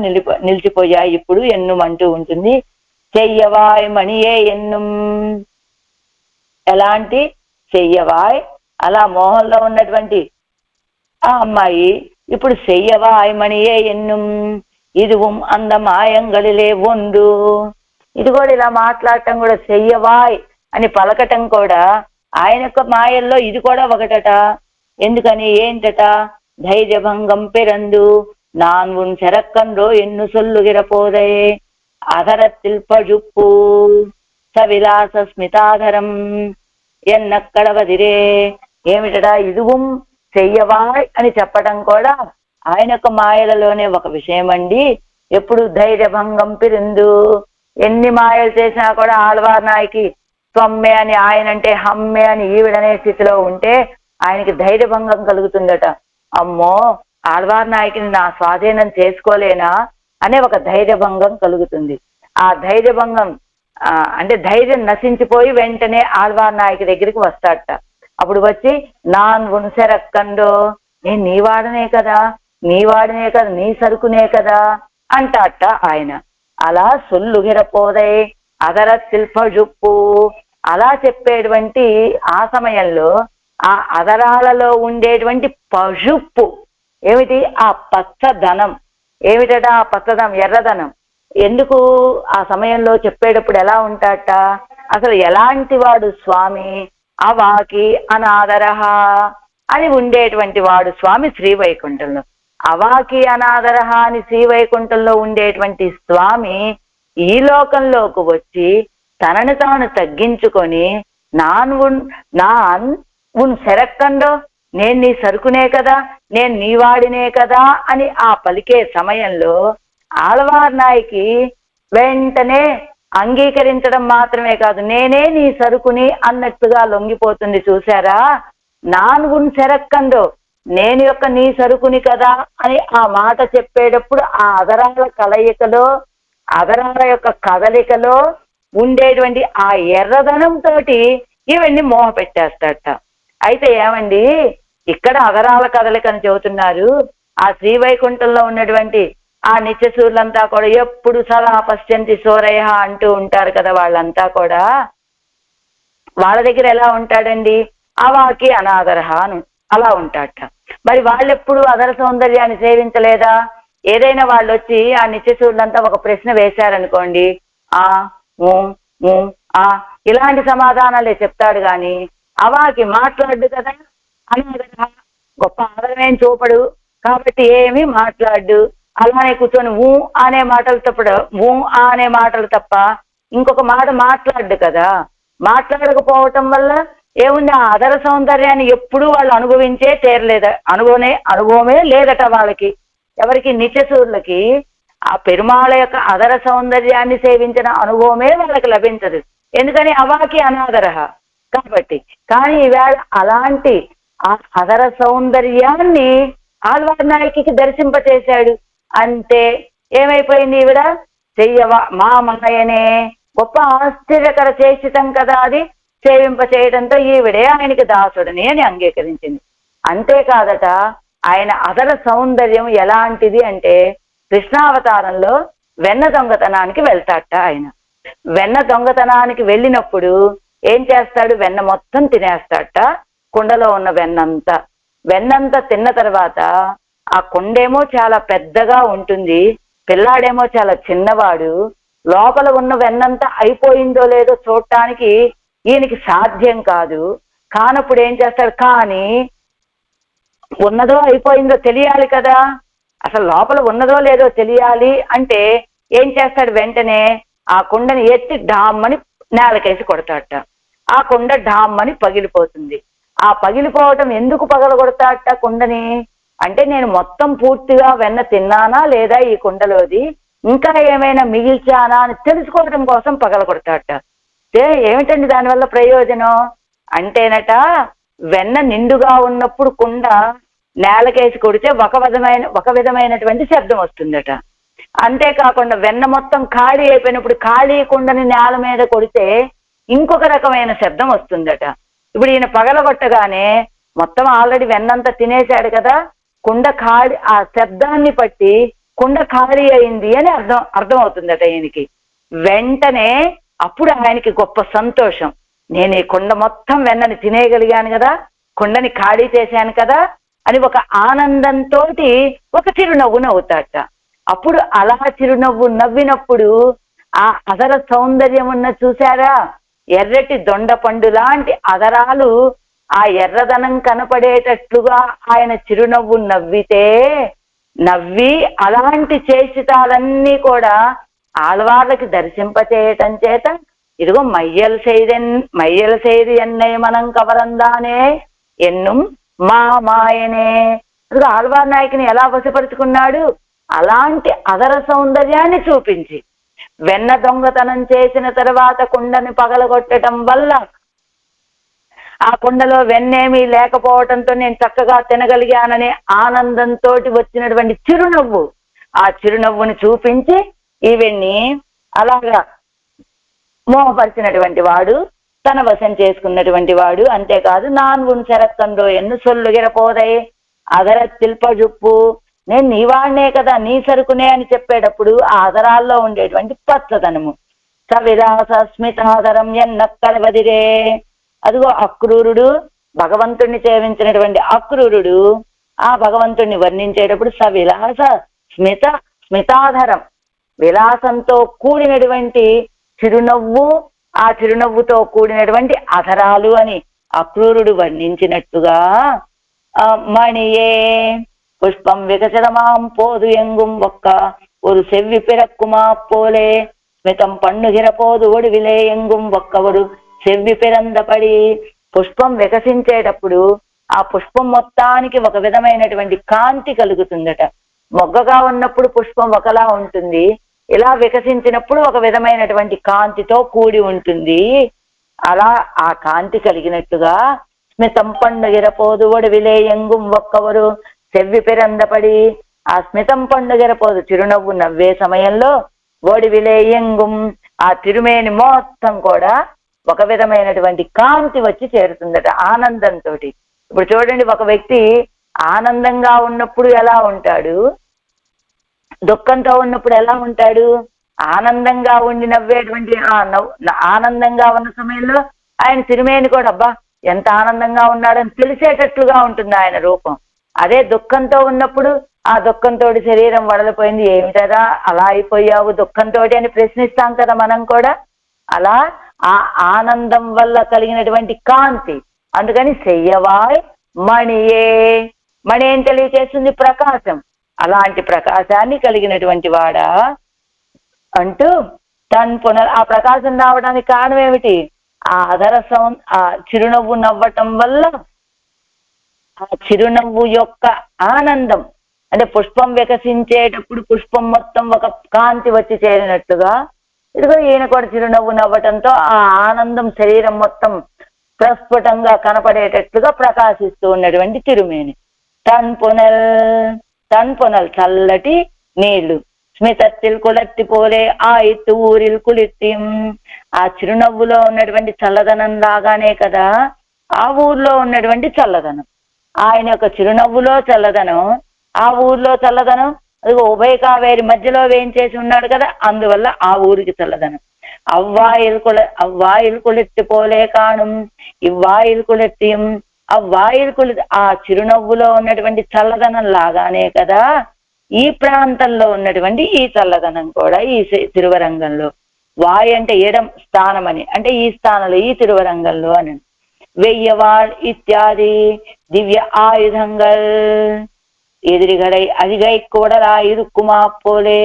నిలిచిపోయాయి. ఇప్పుడు ఎన్నుమంటూ ఉంటుంది. చెయ్యవాయ్ మణియే ఎన్నుం. ఎలాంటి చెయ్యవాయ్? అలా మోహంలో ఉన్నటువంటి ఆ అమ్మాయి ఇప్పుడు చెయ్యవాయ్ మణియే ఎన్నుం ఇదిவும் அந்த మాయంగలిలే ఒండు. ఇది కూడా ఇలా మాట్లాడటం కూడా చెయ్యవాయ్ అని పలకటం కూడా ఆయన యొక్క మాయల్లో ఇది కూడా ఒకటట. ఎందుకని? ఏంటట? ధైర్యభంగం పెరందు நான் உன் செரக்கன்றோ ఎన్ను సొల్లుగిరపోదే అధరத்தில் పజుప్పు సవిలాస స్మితాధరం ఎన్నక్కడవదిరే. ఏమిటడా? ఇదుவும் చెయ్యవాయ్ అని చెప్పడం కూడా ఆయన యొక్క మాయలలోనే ఒక విషయం అండి. ఎప్పుడు ధైర్యభంగం పిరిందు, ఎన్ని మాయలు చేసినా కూడా ఆళ్వార్ నాయకి స్వమ్మే అని ఆయన అంటే హమ్మే అని ఈవిడనే స్థితిలో ఉంటే ఆయనకి ధైర్యభంగం కలుగుతుందట. అమ్మో ఆళ్వార్ నాయకిని నా స్వాధీనం చేసుకోలేనా అనే ఒక ధైర్యభంగం కలుగుతుంది. ఆ ధైర్యభంగం అంటే ధైర్యం నశించిపోయి వెంటనే ఆళ్వార్ నాయకి దగ్గరికి వస్తాడట. అప్పుడు వచ్చి నాన్ ఉన్సెరక్కండో, నేను నీవాడనే కదా, నీవాడనే కదా, నీ సరుకునే కదా అంటాట ఆయన. అలా సొల్లుగిరపోదై అదర శిల్పజుప్పు అలా చెప్పేటువంటి ఆ సమయంలో ఆ అదరాలలో ఉండేటువంటి పజుప్పు ఏమిటి? ఆ పచ్చదనం. ఏమిటట ఆ పచ్చదనం? ఎర్రదనం. ఎందుకు ఆ సమయంలో చెప్పేటప్పుడు ఎలా ఉంటాట? అసలు ఎలాంటి వాడు స్వామి? అవాకి అనాదరహ అని ఉండేటువంటి వాడు స్వామి శ్రీవైకుంఠంలో. అవాకి అనాదరహ అని శ్రీవైకుంఠంలో ఉండేటువంటి స్వామి ఈ లోకంలోకి వచ్చి తనని తాను తగ్గించుకొని నాన్ ఉన్ సెరక్కండో, నేను నీ సరుకునే కదా, నేను నీ వాడినే కదా అని ఆ పలికే సమయంలో ఆళ్వార్ నాయకి వెంటనే అంగీకరించడం మాత్రమే కాదు, నేనే నీ సరుకుని అన్నట్టుగా లొంగిపోతుంది. చూసారా, నాన్గున్ సెరక్కందో, నేను యొక్క నీ సరుకుని కదా అని ఆ మాట చెప్పేటప్పుడు ఆ అదరాల కలయికలో, అదరాల యొక్క కదలికలో ఉండేటువంటి ఆ ఎర్రదనంతో ఇవన్నీ మోహ పెట్టేస్తాడట. అయితే ఏమండి, ఇక్కడ అగరాల కదలికని చెబుతున్నారు. ఆ శ్రీవైకుంఠంలో ఉన్నటువంటి ఆ నిత్యసూరులంతా కూడా ఎప్పుడు సదా పశ్చంతి సూరయ అంటూ ఉంటారు కదా, వాళ్ళంతా కూడా వాళ్ళ దగ్గర ఎలా ఉంటాడండి, అవాకి అనాదరహ అని అలా ఉంటాడట. మరి వాళ్ళెప్పుడు అదర సౌందర్యాన్ని సేవించలేదా? ఏదైనా వాళ్ళు వచ్చి ఆ నిత్యసూరులంతా ఒక ప్రశ్న వేశారనుకోండి, ఆ ఊ ఊ ఆ ఇలాంటి సమాధానాలే చెప్తాడు గాని అవాకి మాట్లాడు కదా. అనాదరహ గొప్ప ఆదరమేం చూపడు కాబట్టి ఏమి మాట్లాడు. అలానే కూర్చొని ఊ అనే మాటలు తప్ప, ఊ అనే మాటలు తప్ప ఇంకొక మాట మాట్లాడు కదా. మాట్లాడకపోవటం వల్ల ఏముంది, ఆ అదర సౌందర్యాన్ని ఎప్పుడూ వాళ్ళు అనుభవించే తీరలేద, అనుభవమే లేదట వాళ్ళకి. ఎవరికి? నిత్యసూరులకి ఆ పెరుమాళ యొక్క అదర సౌందర్యాన్ని సేవించిన అనుభవమే వాళ్ళకి లభించదు. ఎందుకని? అవాకి అనాదరహ కాబట్టి. కానీ ఈవేళ అలాంటి ఆ అదర సౌందర్యాన్ని ఆళ్వార్ నాయకికి దర్శింపచేశాడు. అంటే ఏమైపోయింది, ఈవిడ చెయ్యవా మా మాయనే, గొప్ప ఆశ్చర్యకర చేసితం కదా అది. సేవింప చేయడంతో ఈవిడే ఆయనకి దాసుడని అని అంగీకరించింది. అంతేకాదట, ఆయన అదర సౌందర్యం ఎలాంటిది అంటే, కృష్ణావతారంలో వెన్న దొంగతనానికి వెళ్తాట ఆయన. వెన్న దొంగతనానికి వెళ్ళినప్పుడు ఏం చేస్తాడు, వెన్న మొత్తం తినేస్తాట, కుండలో ఉన్న వెన్నంతా తిన్న తర్వాత ఆ కుండేమో చాలా పెద్దగా ఉంటుంది, పిల్లాడేమో చాలా చిన్నవాడు. లోపల ఉన్న వెన్నంతా అయిపోయిందో లేదో చూడటానికి ఈయనకి సాధ్యం కాదు. కానప్పుడు ఏం చేస్తాడు, కానీ ఉన్నదో అయిపోయిందో తెలియాలి కదా, అసలు లోపల ఉన్నదో లేదో తెలియాలి అంటే ఏం చేస్తాడు, వెంటనే ఆ కుండని ఎత్తి డామ్మని నేలకేసి కొడతాట. ఆ కుండ డామ్మని పగిలిపోతుంది. ఆ పగిలిపోవటం ఎందుకు పగలగొడతాట కుండని అంటే, నేను మొత్తం పూర్తిగా వెన్న తిన్నానా లేదా ఈ కుండలోది, ఇంకా ఏమైనా మిగిల్చానా అని తెలుసుకోవడం కోసం పగలగొడతాట. ఏమిటండి దానివల్ల ప్రయోజనం అంటేనట, వెన్న నిండుగా ఉన్నప్పుడు కుండ నేలకేసి కొడితే ఒక విధమైనటువంటి శబ్దం వస్తుందట. అంతేకాకుండా వెన్న మొత్తం ఖాళీ అయిపోయినప్పుడు ఖాళీ కుండని నేల మీద కొడితే ఇంకొక రకమైన శబ్దం వస్తుందట. ఇప్పుడు ఈయన పగలగొట్టగానే మొత్తం ఆల్రెడీ వెన్నంతా తినేశాడు కదా, కుండ ఖాళీ, ఆ శబ్దాన్ని బట్టి కుండ ఖాళీ అయింది అని అర్థం అవుతుందట ఈయనకి. వెంటనే అప్పుడు ఆయనకి గొప్ప సంతోషం, నేను ఈ కుండ మొత్తం వెన్నని తినేయగలిగాను కదా, కుండని ఖాళీ చేశాను కదా అని ఒక ఆనందంతో ఒక చిరునవ్వు నవ్వుతాట. అప్పుడు అలా చిరునవ్వు నవ్వినప్పుడు ఆ అదర సౌందర్యం ఉన్న చూశారా, ఎర్రటి దొండ పండు లాంటి అదరాలు ఆ ఎర్రదనం కనపడేటట్లుగా ఆయన చిరునవ్వు నవ్వి అలాంటి చేసితాలన్నీ కూడా ఆళ్వార్లకి దర్శింపచేయటం చేత, ఇదిగో మైయల్ செய்து என்னை మనం కవరందానే ఎన్నుం మా మాయనే, ఇదిగో ఆళ్వార్ నాయకుని ఎలా వశపరుచుకున్నాడు, అలాంటి అదర సౌందర్యాన్ని చూపించి. వెన్న దొంగతనం చేసిన తర్వాత కుండని పగలగొట్టడం వల్ల ఆ కుండలో వెన్నేమీ లేకపోవటంతో నేను చక్కగా తినగలిగాననే ఆనందంతో వచ్చినటువంటి చిరునవ్వు, ఆ చిరునవ్వుని చూపించి ఈవెన్ని అలాగా మోహపరిచినటువంటి వాడు, తన వశం చేసుకున్నటువంటి వాడు. అంతేకాదు, నాన్గున్ సెరక్కందో ఎన్ను సొల్లుగిరపోదై అదర తిల్పజుప్పు, నేను నీవాణ్ణే కదా, నీ సరుకునే అని చెప్పేటప్పుడు ఆ ఆదరాల్లో ఉండేటువంటి పచ్చదనము. సవిలాస స్మితాదరం ఎన్నక్కడవదిరే, అదిగో అక్రూరుడు, భగవంతుణ్ణి సేవించినటువంటి అక్రూరుడు ఆ భగవంతుణ్ణి వర్ణించేటప్పుడు సవిలాస స్మితాధరం, విలాసంతో కూడినటువంటి చిరునవ్వు, ఆ చిరునవ్వుతో కూడినటువంటి అధరాలు అని అక్రూరుడు వర్ణించినట్టుగా మణియే పుష్పం వికచరమాం పోదు ఎంగుం ఒక్క ஒரு செவ்வி பிறக்குமா போலே స్మితం పన్నుగిరపోదు ఒడివిలే ఎంగుం ఒక్క ஒரு செవ్వి పిరందపడి. పుష్పం వికసించేటప్పుడు ఆ పుష్పం మొత్తానికి ఒక విధమైనటువంటి కాంతి కలుగుతుందట. మొగ్గగా ఉన్నప్పుడు పుష్పం ఒకలా ఉంటుంది, ఇలా వికసించినప్పుడు ఒక విధమైనటువంటి కాంతితో కూడి ఉంటుంది. అలా ఆ కాంతి కలిగినట్టుగా స్మితం పండుగెరపోదు ఒడివిలేయంగుం ఒక్కవరు చెవ్వి పెరందపడి, ఆ స్మితం పండుగెరపోదు చిరునవ్వు నవ్వే సమయంలో ఒడివిలేయంగుం ఆ తిరుమేని మొత్తం కూడా ఒక విధమైనటువంటి కాంతి వచ్చి చేరుతుందట ఆనందంతో. ఇప్పుడు చూడండి, ఒక వ్యక్తి ఆనందంగా ఉన్నప్పుడు ఎలా ఉంటాడు, దుఃఖంతో ఉన్నప్పుడు ఎలా ఉంటాడు? ఆనందంగా ఉండి నవ్వేటువంటి ఆనందంగా ఉన్న సమయంలో ఆయన తిరుమేని కూడా అబ్బా ఎంత ఆనందంగా ఉన్నాడని తెలిసేటట్లుగా ఉంటుంది ఆయన రూపం. అదే దుఃఖంతో ఉన్నప్పుడు ఆ దుఃఖంతో శరీరం వడలిపోయింది, ఏమిటదా అలా అయిపోయావు దుఃఖంతో అని ప్రశ్నిస్తాం కదా మనం కూడా. అలా ఆ ఆనందం వల్ల కలిగినటువంటి కాంతి. అందుకని చెయ్యవాయ్ మణియే, మణి ఏం తెలియచేస్తుంది? ప్రకాశం. అలాంటి ప్రకాశాన్ని కలిగినటువంటి వాడా అంటూ ఆ ప్రకాశం రావడానికి కారణం ఏమిటి? ఆ అధర ఆ చిరునవ్వు నవ్వటం వల్ల ఆ చిరునవ్వు యొక్క ఆనందం, అంటే పుష్పం వికసించేటప్పుడు పుష్పం మొత్తం ఒక కాంతి వచ్చి చేరినట్టుగా ఇదిగో ఈయన కూడా చిరునవ్వు నవ్వటంతో ఆ ఆనందం శరీరం మొత్తం ప్రస్ఫుటంగా కనపడేటట్లుగా ప్రకాశిస్తూ ఉన్నటువంటి తిరుమేని. తన్పునల్ చల్లటి నీళ్లు, స్మితత్తిల్ కులత్తి పోలే ఆ ఇత్తు ఊరిల్ కులిత్తి. ఆ చిరునవ్వులో ఉన్నటువంటి చల్లదనం లాగానే కదా ఆ ఊర్లో ఉన్నటువంటి చల్లదనం. ఆయన యొక్క చిరునవ్వులో చల్లదనం, ఆ ఊర్లో చల్లదనం. అది ఉభయ కావేరి మధ్యలో వేయించేసి ఉన్నాడు కదా, అందువల్ల ఆ ఊరికి చల్లదనం. అవ్వాయిల్ కులెత్తి పోలే కాణం ఇవ్వాయిల్ కులెత్తియం. ఆ చిరునవ్వులో ఉన్నటువంటి చల్లదనం లాగానే కదా ఈ ప్రాంతంలో ఉన్నటువంటి ఈ చల్లదనం కూడా ఈ తిరువరంగంలో. వాయ్ అంటే ఎడం స్థానం అని, అంటే ఈ స్థానంలో ఈ తిరువరంగంలో అని. వెయ్యవాళ్ ఇత్యాది దివ్య ఆయుధంగల్ எதிரிகளை அழிகை கூடலாயிருக்குமா போலே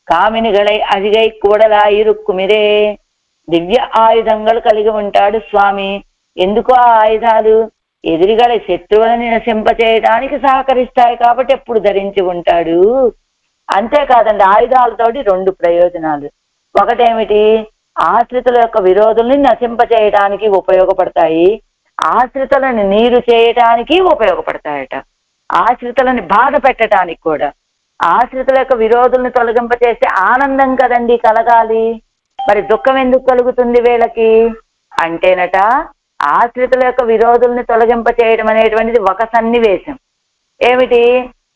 కామినిగళై అజిగై కూడలాயிருక్కుమిరే. దివ్య ఆయుధంగా కలిగి ఉంటాడు స్వామి. ఎందుకు ఆ ఆయుధాలు? ఎదిరిగల శత్రువులని నశింపచేయడానికి సహకరిస్తాయి కాబట్టి ఎప్పుడు ధరించి ఉంటాడు. అంతేకాదండి, ఆయుధాలతోటి రెండు ప్రయోజనాలు. ఒకటేమిటి? ఆశ్రితుల యొక్క విరోధుల్ని నశింపచేయడానికి ఉపయోగపడతాయి, ఆశ్రితులను నీరు చేయటానికి ఉపయోగపడతాయట. ఆశ్రితులని బాధ పెట్టడానికి కూడా. ఆశ్రితుల యొక్క విరోధుల్ని తొలగింపచేస్తే ఆనందం కదండి కలగాలి, మరి దుఃఖం ఎందుకు కలుగుతుంది వీళ్ళకి అంటేనట, ఆశ్రితుల యొక్క విరోధుల్ని తొలగింప చేయడం అనేటువంటిది ఒక సన్నివేశం. ఏమిటి?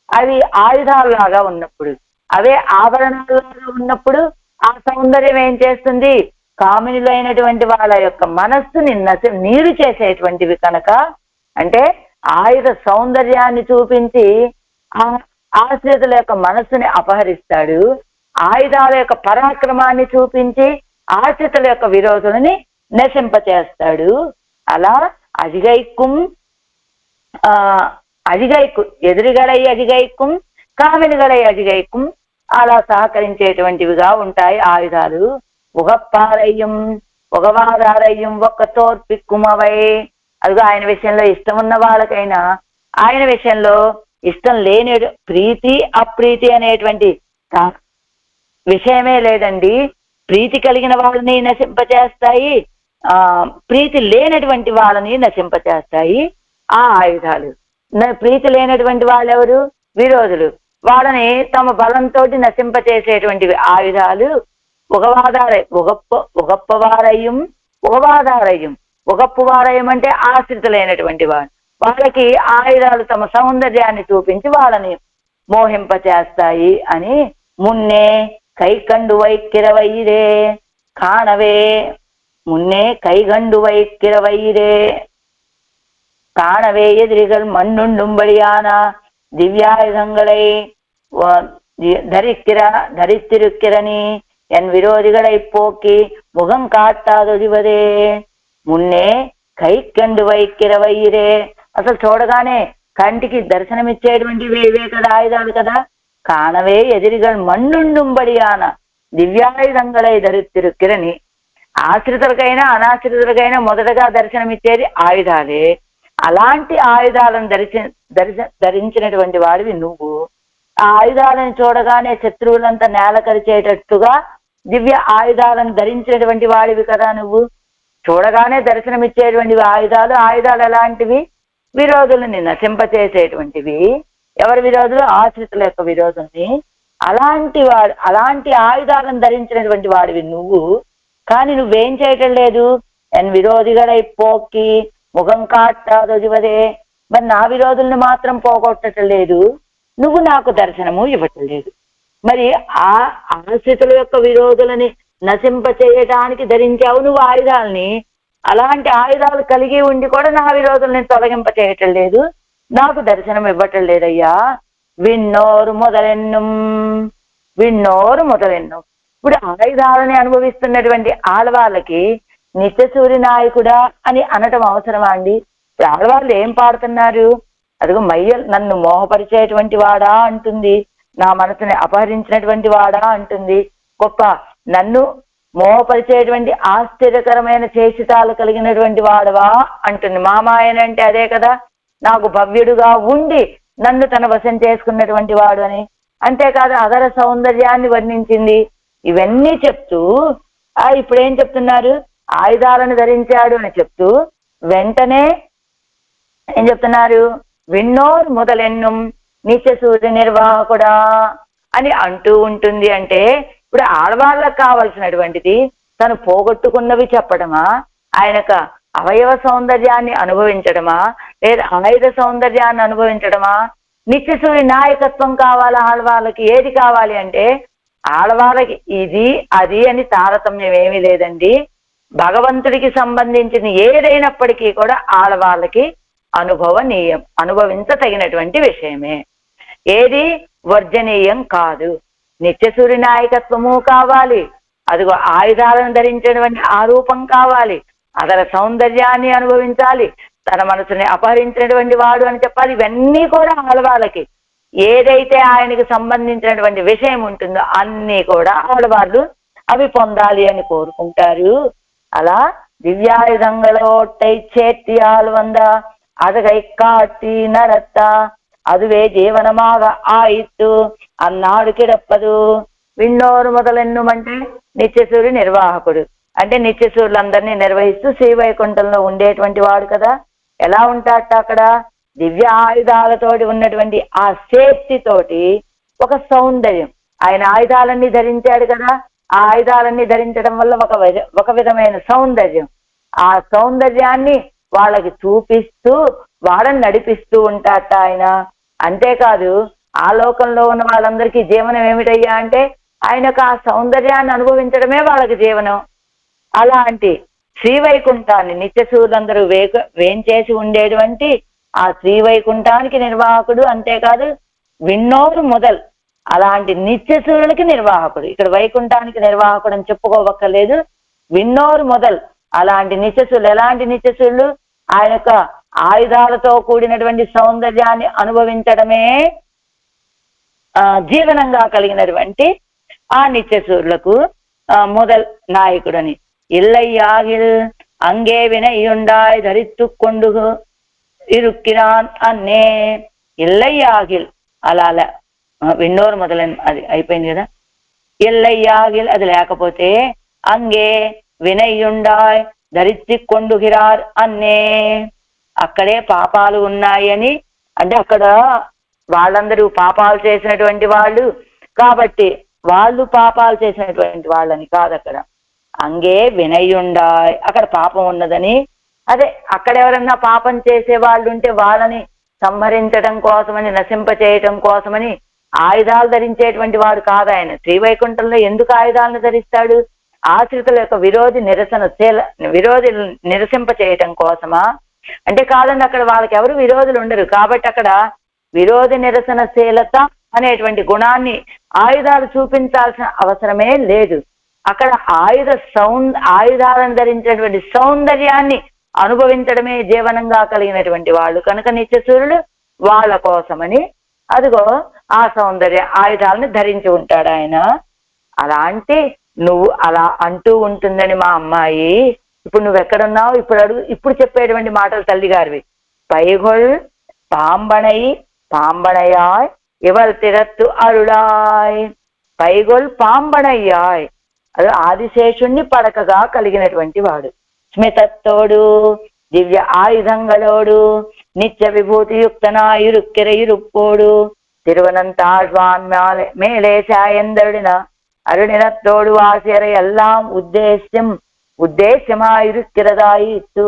అవి ఆయుధాలలాగా ఉన్నప్పుడు, అవే ఆభరణాలలాగా ఉన్నప్పుడు ఆ సౌందర్యం ఏం చేస్తుంది? కామినిలో అయినటువంటి వాళ్ళ యొక్క మనస్సుని నీరు చేసేటువంటివి కనుక, అంటే ఆయుధ సౌందర్యాన్ని చూపించి ఆ ఆశ్రితుల యొక్క మనస్సుని అపహరిస్తాడు, ఆయుధాల యొక్క పరాక్రమాన్ని చూపించి ఆశ్రితుల యొక్క విరోధులని నశింపచేస్తాడు. అలా అజిగైక్కుం ఎదురుగడై అజిగైక్కుం కామినిగడై అజిగైక్కుం అలా సహకరించేటువంటివిగా ఉంటాయి ఆయుధాలు. ఉగప్పారయ్యం ఉగవాదారయ్యం ఒక్క తోర్పిక్కుమవై. అదిగో ఆయన విషయంలో ఇష్టం ఉన్న వాళ్ళకైనా ఆయన విషయంలో ఇష్టం లేని ప్రీతి అప్రీతి అనేటువంటి విషయమే లేదండి. ప్రీతి కలిగిన వాళ్ళని నశింపచేస్తాయి, ప్రీతి లేనటువంటి వాళ్ళని నశింపచేస్తాయి ఆ ఆయుధాలు. ప్రీతి లేనటువంటి వాళ్ళు ఎవరు? విరోధులు. వాళ్ళని తమ బలంతో నశింపచేసేటువంటివి ఆయుధాలు. ఉగప్పవారయ్యం ఉగవాదారయ్యం. ఉగప్పువారయ్యం అంటే ఆశ్రితులైనటువంటి వాడు. వాళ్ళకి ఆయుధాలు తమ సౌందర్యాన్ని చూపించి వాళ్ళని మోహింపచేస్తాయి అని. మున్నే కైకండు వైక్కిరవైరే కాణవే. మున్నే కైగండు వైక్కిరవైరే காணவே எதிரிகள் மண்ணுண்டும்படியான திவ்யாயுதங்களை தரித்திருக்கிறனி என் விரோதிகளை போக்கி முகம் కాటాదొదివదే. మున్నే కై కండు వైక్కిరవైరే. అసలు చూడగానే కంటికి దర్శనమిచ్చేటువంటివి ఇవే కదా ఆయుధాలు కదా. కాణవే ఎదిరిగల్ మన్నుండుంబడియాన దివ్యాయుధంగళై ధరిత్తిరుక్కిరని. ఆశ్రితులకైనా అనాశ్రితులకైనా మొదటగా దర్శనమిచ్చేది ఆయుధాలే. అలాంటి ఆయుధాలను ధరించినటువంటి వాడివి నువ్వు. ఆ ఆయుధాలను చూడగానే శత్రువులంతా నేల కరిచేటట్టుగా దివ్య ఆయుధాలను ధరించినటువంటి వాడివి కదా నువ్వు. చూడగానే దర్శనమిచ్చేటువంటి ఆయుధాలు ఎలాంటివి? విరోధులని నశింపచేసేటువంటివి. ఎవరి విరోధులు? ఆశ్రితుల యొక్క విరోధుల్ని. అలాంటి ఆయుధాలను ధరించినటువంటి వాడివి నువ్వు. కానీ నువ్వేం చేయటం లేదు. ఎన్ విరోధిగడై పోక్కి ముఖం కాట్టాదొదివదే. మరి నా విరోధుల్ని మాత్రం పోగొట్టడం లేదు, నువ్వు నాకు దర్శనము ఇవ్వటం లేదు. మరి ఆ ఆశ్రితుల యొక్క విరోధులని నశింపచేయటానికి ధరించావు నువ్వు ఆయుధాలని. అలాంటి ఆయుధాలు కలిగి ఉండి కూడా నా విరోధుల్ని తొలగింప చేయటం లేదు, నాకు దర్శనం ఇవ్వటం లేదయ్యా. విన్నోరు మొదలెన్ను. ఇప్పుడు ఆయుధాలని అనుభవిస్తున్నటువంటి ఆడవాళ్ళకి నిత్యసూరి నాయకుడా అని అనటం అవసరమా అండి? ఇప్పుడు ఆడవాళ్ళు ఏం పాడుతున్నారు? అదిగో నన్ను మోహపరిచేటువంటి వాడా అంటుంది, నా మనసుని అపహరించినటువంటి వాడా అంటుంది, గొప్ప నన్ను మోహపరిచేటువంటి ఆశ్చర్యకరమైన చేసితాలు కలిగినటువంటి వాడవా అంటుంది. మామాయన అంటే అదే కదా, నాకు భవ్యుడుగా ఉండి నన్ను తన వశం చేసుకున్నటువంటి వాడు అని. అంతేకాదు అగర సౌందర్యాన్ని వర్ణించింది. ఇవన్నీ చెప్తూ ఇప్పుడేం చెప్తున్నారు? ఆయుధాలను ధరించాడు అని చెప్తూ వెంటనే ఏం చెప్తున్నారు? విన్నోర్ మొదలెన్ను నిత్య సూర్య నిర్వాహకుడా అని అంటూ ఉంటుంది. అంటే ఇప్పుడు ఆడవాళ్ళకు కావలసినటువంటిది తను పోగొట్టుకున్నవి చెప్పడమా, ఆయనకు అవయవ సౌందర్యాన్ని అనుభవించడమా, లేదా ఆయుధ సౌందర్యాన్ని అనుభవించడమా? నిత్య సూర్య నాయకత్వం కావాలా ఆడవాళ్ళకి? ఏది కావాలి అంటే ఆడవాళ్ళకి ఇది అది అని తారతమ్యం ఏమీ లేదండి. భగవంతుడికి సంబంధించిన ఏదైనప్పటికీ కూడా ఆడవాళ్ళకి అనుభవించతగినటువంటి విషయమే. ఏది వర్జనీయం కాదు. నిత్యసూరి నాయకత్వము కావాలి, అదిగో ఆయుధాలను ధరించినటువంటి ఆరూపం కావాలి, అతని సౌందర్యాన్ని అనుభవించాలి, తన మనసుని అపహరించినటువంటి వాడు అని చెప్పాలి. ఇవన్నీ కూడా ఆడవాళ్ళకి ఏదైతే ఆయనకి సంబంధించినటువంటి విషయం ఉంటుందో అన్నీ కూడా ఆడవాళ్ళు అవి పొందాలి అని కోరుకుంటారు. అలా திவ்யாயுதங்களோட்டை சேத்தியால் வந்த அதுகை காட்டி நடத்த அதுவே జీవనமாக ఆయిత్తు అన్నాడు కిడప్పదు. విన్నోరు మొదలెన్నుమంటే నిత్యసూరి నిర్వాహకుడు, అంటే నిత్యసూరులందరినీ నిర్వహిస్తూ శ్రీవైకుంఠంలో ఉండేటువంటి వాడు కదా. ఎలా ఉంటాడట అక్కడ? దివ్య ఆయుధాలతోటి ఉన్నటువంటి ఆ శక్తితోటి ఒక సౌందర్యం. ఆయన ఆయుధాలన్నీ ధరించాడు కదా, ఆ ఆయుధాలన్నీ ధరించడం వల్ల ఒక విధమైన సౌందర్యం. ఆ సౌందర్యాన్ని వాళ్ళకి చూపిస్తూ వాళ్ళని నడిపిస్తూ ఉంటాడట ఆయన. అంతేకాదు ఆ లోకంలో ఉన్న వాళ్ళందరికీ జీవనం ఏమిటయ్యా అంటే ఆయనకు ఆ సౌందర్యాన్ని అనుభవించడమే వాళ్ళకి జీవనం. అలాంటి శ్రీవైకుంఠాన్ని నిత్యసూరులందరూ వేంచేసి ఉండేటువంటి ఆ శ్రీవైకుంఠానికి నిర్వాహకుడు. అంతేకాదు విన్నోరు మొదల్ అలాంటి నిత్యసూరులకి నిర్వాహకుడు. ఇక్కడ వైకుంఠానికి నిర్వాహకుడు అని చెప్పుకోవక్కర్లేదు. విన్నోరు మొదల్ అలాంటి నిత్యసూరులు. ఎలాంటి నిత్యసూరులు? ఆయన యొక్క ఆయుధాలతో కూడినటువంటి సౌందర్యాన్ని అనుభవించడమే జీవనంగా కలిగినటువంటి ఆ నిత్యసూరులకు మొదల్ నాయకుడని. ఇల్లయ్యాగిల్ అంగే వినయ్యుండాయ్ ధరిత్తు కొండు ఇరుక్కిరాన్ అన్నే. ఇల్లయ్యాగిల్ అలా విన్నోరు మొదలైన అది అయిపోయింది కదా. ఇల్లయ్యాగిల్ అది లేకపోతే అంగే వినయ్యుండాయ్ ధరిత్తి కొండుగిరార్ అన్నే. అక్కడే పాపాలు ఉన్నాయని, అంటే అక్కడ వాళ్ళందరూ పాపాలు చేసినటువంటి వాళ్ళు కాబట్టి వాళ్ళు పాపాలు చేసినటువంటి వాళ్ళని కాదు. అక్కడ అంగే వినయ్యుండాయ్ అక్కడ పాపం ఉన్నదని. అదే అక్కడ ఎవరన్నా పాపం చేసే వాళ్ళు ఉంటే వాళ్ళని సంహరించడం కోసమని, నశింప చేయటం కోసమని ఆయుధాలు ధరించేటువంటి వాడు కాదు ఆయన. శ్రీవైకుంఠంలో ఎందుకు ఆయుధాలను ధరిస్తాడు? ఆశ్రితుల యొక్క విరోధి నిరసింప చేయటం కోసమా అంటే కాదండి. అక్కడ వాళ్ళకి ఎవరు విరోధులు ఉండరు కాబట్టి అక్కడ విరోధి నిరసనశీలత అనేటువంటి గుణాన్ని ఆయుధాలు చూపించాల్సిన అవసరమే లేదు. అక్కడ ఆయుధాలను ధరించినటువంటి సౌందర్యాన్ని అనుభవించడమే జీవనంగా కలిగినటువంటి వాళ్ళు కనుక నిత్యసూరులు వాళ్ళ కోసమని అదిగో ఆ సౌందర్య ఆయుధాలను ధరించి ఉంటాడు ఆయన. అలాంటి నువ్వు అలా అంటూ ఉంటుందని మా అమ్మాయి. ఇప్పుడు నువ్వు ఎక్కడున్నావు? ఇప్పుడు చెప్పేటువంటి మాటలు తల్లి గారివి. பைகொள் பாம்பனை பாம்பனையாய் இவள் திறத்து అరుళాయ్. పైగొల్ పాంబణయ్యాయ్, అది ఆదిశేషుణ్ణి పడకగా కలిగినటువంటి వాడు. స్మితత్తోడు దివ్య ఆయుధంగలోడు నిత్య విభూతియుక్తనాయురుక్కిరయురుప్పోడు திருவனந்தாழ்வான் மேலே சாயந்தருடின அருணினத்தோடு வாசியற எல்லாம் ఉద్దేశ్యమాయురుక్కిరదాయిత్తు.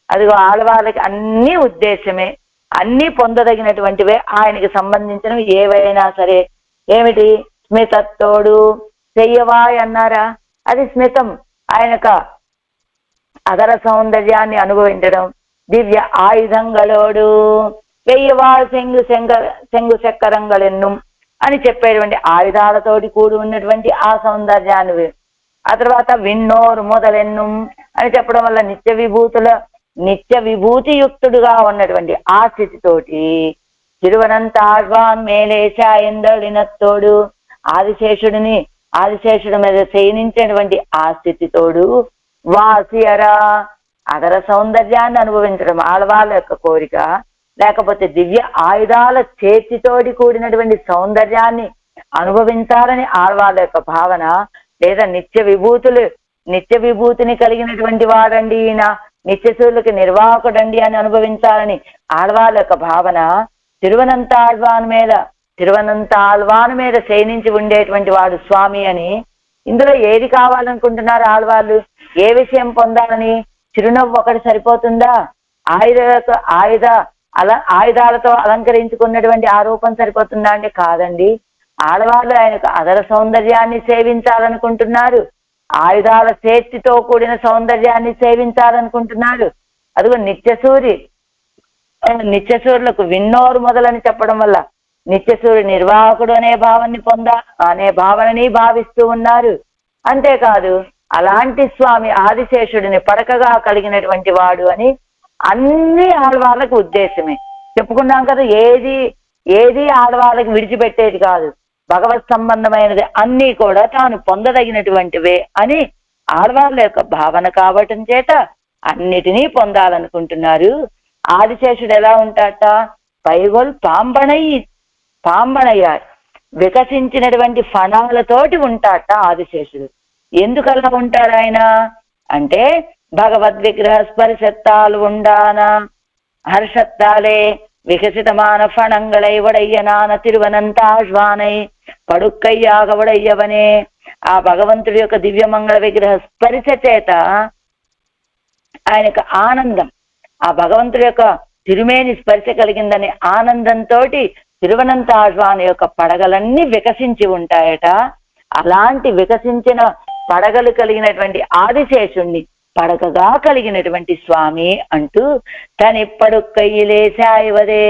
అదిగో ఆడవాళ్ళకి అన్ని ఉద్దేశమే, అన్ని పొందదగినటువంటివే ఆయనకి సంబంధించినవి ఏవైనా సరే. ఏమిటి? స్మితత్తోడు. చెయ్యవాయ్ అన్నారా, అది స్మితం, ఆయనక అదర సౌందర్యాన్ని అనుభవించడం. దివ్య ఆయుధంగలోడు వెయ్యవాళ్ శంగు చక్కరంగలెన్ను అని చెప్పేటువంటి ఆయుధాలతోటి కూడి ఉన్నటువంటి ఆ సౌందర్యాన్ని. ఆ తర్వాత విన్నోరు మొదలెన్ను అని చెప్పడం వల్ల నిత్య విభూతియుక్తుడుగా ఉన్నటువంటి ఆ స్థితితోటి తిరువనంతాழ்వాన్ మేలేశాయందడినత్తోడు ఆదిశేషుడి మీద శయనించినటువంటి ఆ స్థితితోడు వాసియరా అదర సౌందర్యాన్ని అనుభవించడం ఆడవాళ్ళ యొక్క కోరిక, లేకపోతే దివ్య ఆయుధాల చేతితోటి కూడినటువంటి సౌందర్యాన్ని అనుభవించాలని ఆడవాళ్ళ యొక్క భావన, లేదా నిత్య విభూతిని కలిగినటువంటి వాడండి ఈయన, నిత్యసూరులకి నిర్వాహకుడండి అని అనుభవించాలని ఆడవాళ్ళ యొక్క భావన. తిరువనంతాళ్వాన్ మీద శయనించి ఉండేటువంటి వాడు స్వామి అని. ఇందులో ఏది కావాలనుకుంటున్నారు ఆడవాళ్ళు? ఏ విషయం పొందాలని? చిరునవ్వు ఒకటి సరిపోతుందా? ఆయుధాలతో అలంకరించుకున్నటువంటి ఆ రూపం సరిపోతుందా అంటే కాదండి. ఆడవాళ్ళు ఆయనకు అదర సౌందర్యాన్ని సేవించాలనుకుంటున్నారు, ఆయుధాల చేతితో కూడిన సౌందర్యాన్ని సేవించాలనుకుంటున్నారు. అదిగో నిత్యసూరులకు విన్నోరు మొదలని చెప్పడం వల్ల నిత్యసూరి నిర్వాహకుడు అనే భావనని భావిస్తూ ఉన్నారు. అంతేకాదు అలాంటి స్వామి ఆదిశేషుడిని పడకగా కలిగినటువంటి వాడు అని అన్ని ఆడవాళ్ళకి ఉద్దేశమే. చెప్పుకున్నాం కదా, ఏది ఆడవాళ్ళకి విడిచిపెట్టేది కాదు, భగవత్ సంబంధమైనది అన్నీ కూడా తాను పొందదగినటువంటివే అని ఆడవాళ్ళ యొక్క భావన కావటం చేత అన్నిటినీ పొందాలనుకుంటున్నారు. ఆదిశేషుడు ఎలా ఉంటాట? పైగొల్ పాంబణయ్య వికసించినటువంటి ఫణాలతోటి ఉంటాట ఆదిశేషుడు. ఎందుకు అలా ఉంటాడు ఆయన అంటే, భగవద్విగ్రహ స్పర్శత్తాలు ఉండాన హర్షత్తాలే விகசிதமான ஃபணங்களை உடையனான తిరువనంతాழ்వానై పడుక్కయ్యాగ ఉడయ్యవనే. ఆ భగవంతుడి యొక్క దివ్యమంగళ విగ్రహ స్పర్శ చేత ఆయనకు ఆనందం, ఆ భగవంతుడి యొక్క తిరుమేని స్పర్శ కలిగిందనే ఆనందంతో తిరువనంతాళ్వాన్ యొక్క పడగలన్నీ వికసించి ఉంటాయట. అలాంటి వికసించిన పడగలు కలిగినటువంటి ఆదిశేషుణ్ణి పడకగా కలిగినటువంటి స్వామి అంటూ తనిప్పడుక్కయ్యిలేసాయివదే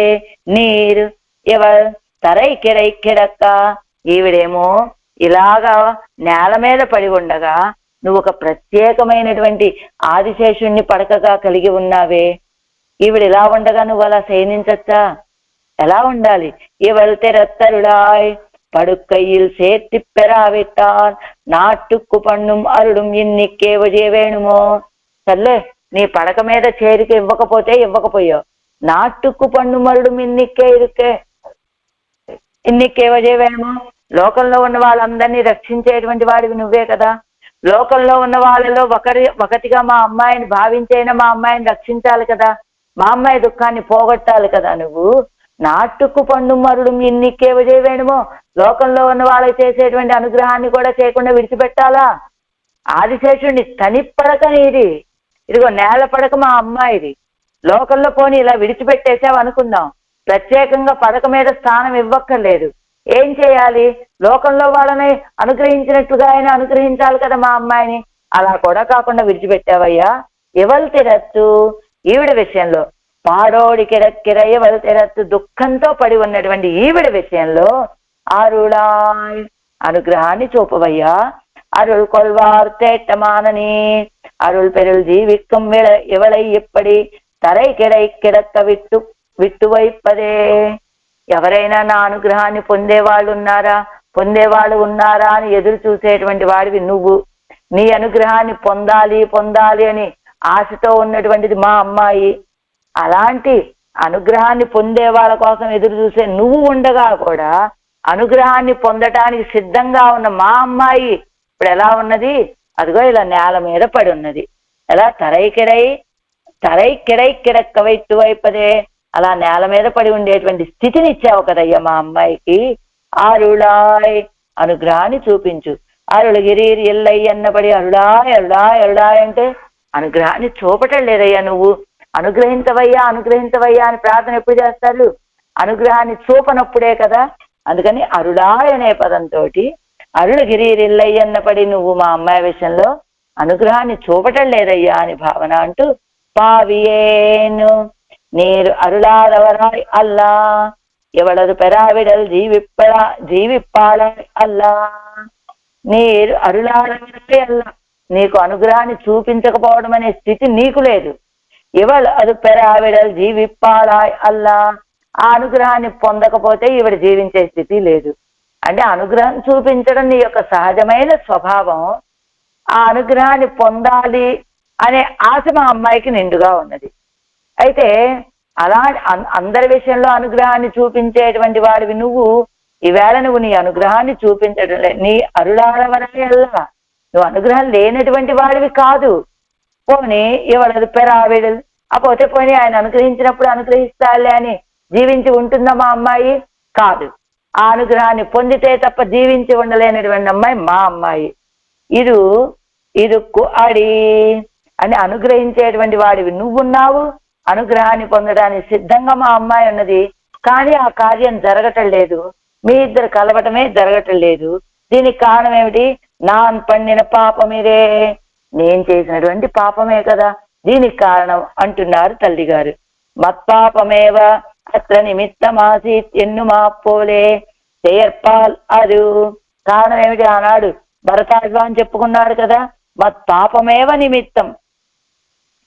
నీరు ఎవరు తరైకెడక్క. ఈవిడేమో ఇలాగా నేల మీద పడి ఉండగా నువ్వు ఒక ప్రత్యేకమైనటువంటి ఆదిశేషుణ్ణి పడకగా కలిగి ఉన్నావే, ఈవిడ ఇలా ఉండగా నువ్వు అలా శయనించచ్చా? ఎలా ఉండాలి? ఇవళ తెరత్తరుడాయ్ படுக்கையில் சேர்த்து பெறாவிட்டால் நாட்டுக்கு பண்ணும் అరుడు ఇన్నిక్కేవజే వేణుమో. సర్లే, నీ పడక మీద చేరిక ఇవ్వకపోయావు, నాట్టుకు పన్ను మరుడు ఇన్నిక్కేవజే వేణుమో. లోకంలో ఉన్న వాళ్ళందరినీ రక్షించేటువంటి వాడివి నువ్వే కదా. లోకంలో ఉన్న వాళ్ళలో ఒకటిగా మా అమ్మాయిని భావించైనా మా అమ్మాయిని రక్షించాలి కదా, మా అమ్మాయి దుఃఖాన్ని పోగొట్టాలి కదా నువ్వు. నాటుకు పండు మరుడు ఇన్నిక్కేవజే వేణుమో. లోకంలో ఉన్న వాళ్ళకి చేసేటువంటి అనుగ్రహాన్ని కూడా చేయకుండా విడిచిపెట్టాలా? ఆదిశేషుడిని తనిపడక నీది, ఇదిగో నేల పడక మా అమ్మాయిది. లోకంలో పోని ఇలా విడిచిపెట్టేసావు అనుకుందాం, ప్రత్యేకంగా పడక మీద స్థానం ఇవ్వక్కర్లేదు. ఏం చేయాలి? లోకంలో వాళ్ళని అనుగ్రహించినట్టుగా ఆయన అనుగ్రహించాలి కదా మా అమ్మాయిని. అలా కూడా కాకుండా విడిచిపెట్టావయ్యా. ఎవరు తిరత్తు ఈవిడ విషయంలో, పాడోడి కిరక్కిర ఎవరు తిరత్తు దుఃఖంతో పడి ఉన్నటువంటి ఈవిడ విషయంలో అరుళాయ్ అనుగ్రహాన్ని చూపవయ్యా. అరుள் கொள்வார் தேட்டமானனே அருள் பெருள் ஜீவிக்கும் இவளை எப்படி தரை கிடக்க విట్టు వైపదే. ఎవరైనా నా అనుగ్రహాన్ని పొందేవాళ్ళు ఉన్నారా అని ఎదురు చూసేటువంటి వాడివి నువ్వు. నీ అనుగ్రహాన్ని పొందాలి అని ఆశతో ఉన్నటువంటిది మా అమ్మాయి. అలాంటి అనుగ్రహాన్ని పొందే వాళ్ళ కోసం ఎదురు చూసే నువ్వు ఉండగా కూడా అనుగ్రహాన్ని పొందటానికి సిద్ధంగా ఉన్న మా అమ్మాయి ఇప్పుడు ఎలా ఉన్నది? అదిగో ఇలా నేల మీద పడి ఉన్నది. ఎలా తరైకిడై కిడక్క వైత్తు వైపదే అలా నేల మీద పడి ఉండేటువంటి స్థితిని ఇచ్చావు కదయ్యా మా అమ్మాయికి. అరుళాయ్ అనుగ్రహాన్ని చూపించు. అరుళగిరి ఎల్లయ్య అన్నబడి అరుళాయ్ అరుళాయ్ అరుళాయ్ అంటే అనుగ్రహాన్ని చూపటం లేదయ్యా నువ్వు. అనుగ్రహించవయ్యా అనుగ్రహించవయ్యా అని ప్రార్థన ఎప్పుడు చేస్తారు? అనుగ్రహాన్ని చూపనప్పుడే కదా. అందుకని అరుళాయ్ అనే పదంతో అరుళగిరి ఎల్లయ్య అన్నపడి నువ్వు మా అమ్మాయి విషయంలో అనుగ్రహాన్ని చూపటం లేదయ్యా అని భావన అంటూ పావియేను నీరు అరుళాదవరాయ్ అల్లా ఎవడదు పెరావిడల్ జీవిప్పాళాయ్ అల్లా నీరు అరుళాదవరాయ్ అల్లా నీకు అనుగ్రహాన్ని చూపించకపోవడం అనే స్థితి నీకు లేదు. ఇవళ అది పెరావిడల్ జీవిప్పాళాయ్ అల్లా ఆ అనుగ్రహాన్ని పొందకపోతే ఈవిడ జీవించే స్థితి లేదు. అంటే అనుగ్రహం చూపించడం నీ యొక్క సహజమైన స్వభావం. ఆ అనుగ్రహాన్ని పొందాలి అనే ఆశ మా అమ్మాయికి నిండుగా ఉన్నది. అయితే అలా అందరి విషయంలో అనుగ్రహాన్ని చూపించేటువంటి వాడివి నువ్వు ఈవేళ నువ్వు నీ అనుగ్రహాన్ని చూపించడం లేదు. నీ అరుళాడవరల్లా నువ్వు అనుగ్రహం లేనటువంటి వాడివి కాదు. పోనీ ఇవాళ పెరావిడలు పోతే పోనీ ఆయన అనుగ్రహించినప్పుడు అనుగ్రహిస్తాలే అని జీవించి ఉంటుందా మా అమ్మాయి? కాదు. ఆ అనుగ్రహాన్ని పొందితే తప్ప జీవించి ఉండలేనటువంటి అమ్మాయి మా అమ్మాయి. ఇరుక్కు అడి అని అనుగ్రహించేటువంటి వాడివి నువ్వున్నావు. అనుగ్రహాన్ని పొందడానికి సిద్ధంగా మా అమ్మాయి ఉన్నది. కానీ ఆ కార్యం జరగటం లేదు. మీ ఇద్దరు కలవటమే జరగటం లేదు. దీనికి కారణం ఏమిటి? నాన్ పండిన పాపమిరే, నేను చేసినటువంటి పాపమే కదా దీనికి కారణం అంటున్నారు తల్లి గారు. మత్పాపమేవ అత్ర నిమిత్తమాసీత్ ఎన్ను మాపోలే చేయర్పాల్ అదు. కారణం ఏమిటి? ఆనాడు భరతాజ్వాన్ చెప్పుకున్నాడు కదా, మత్పాపమేవ నిమిత్తం.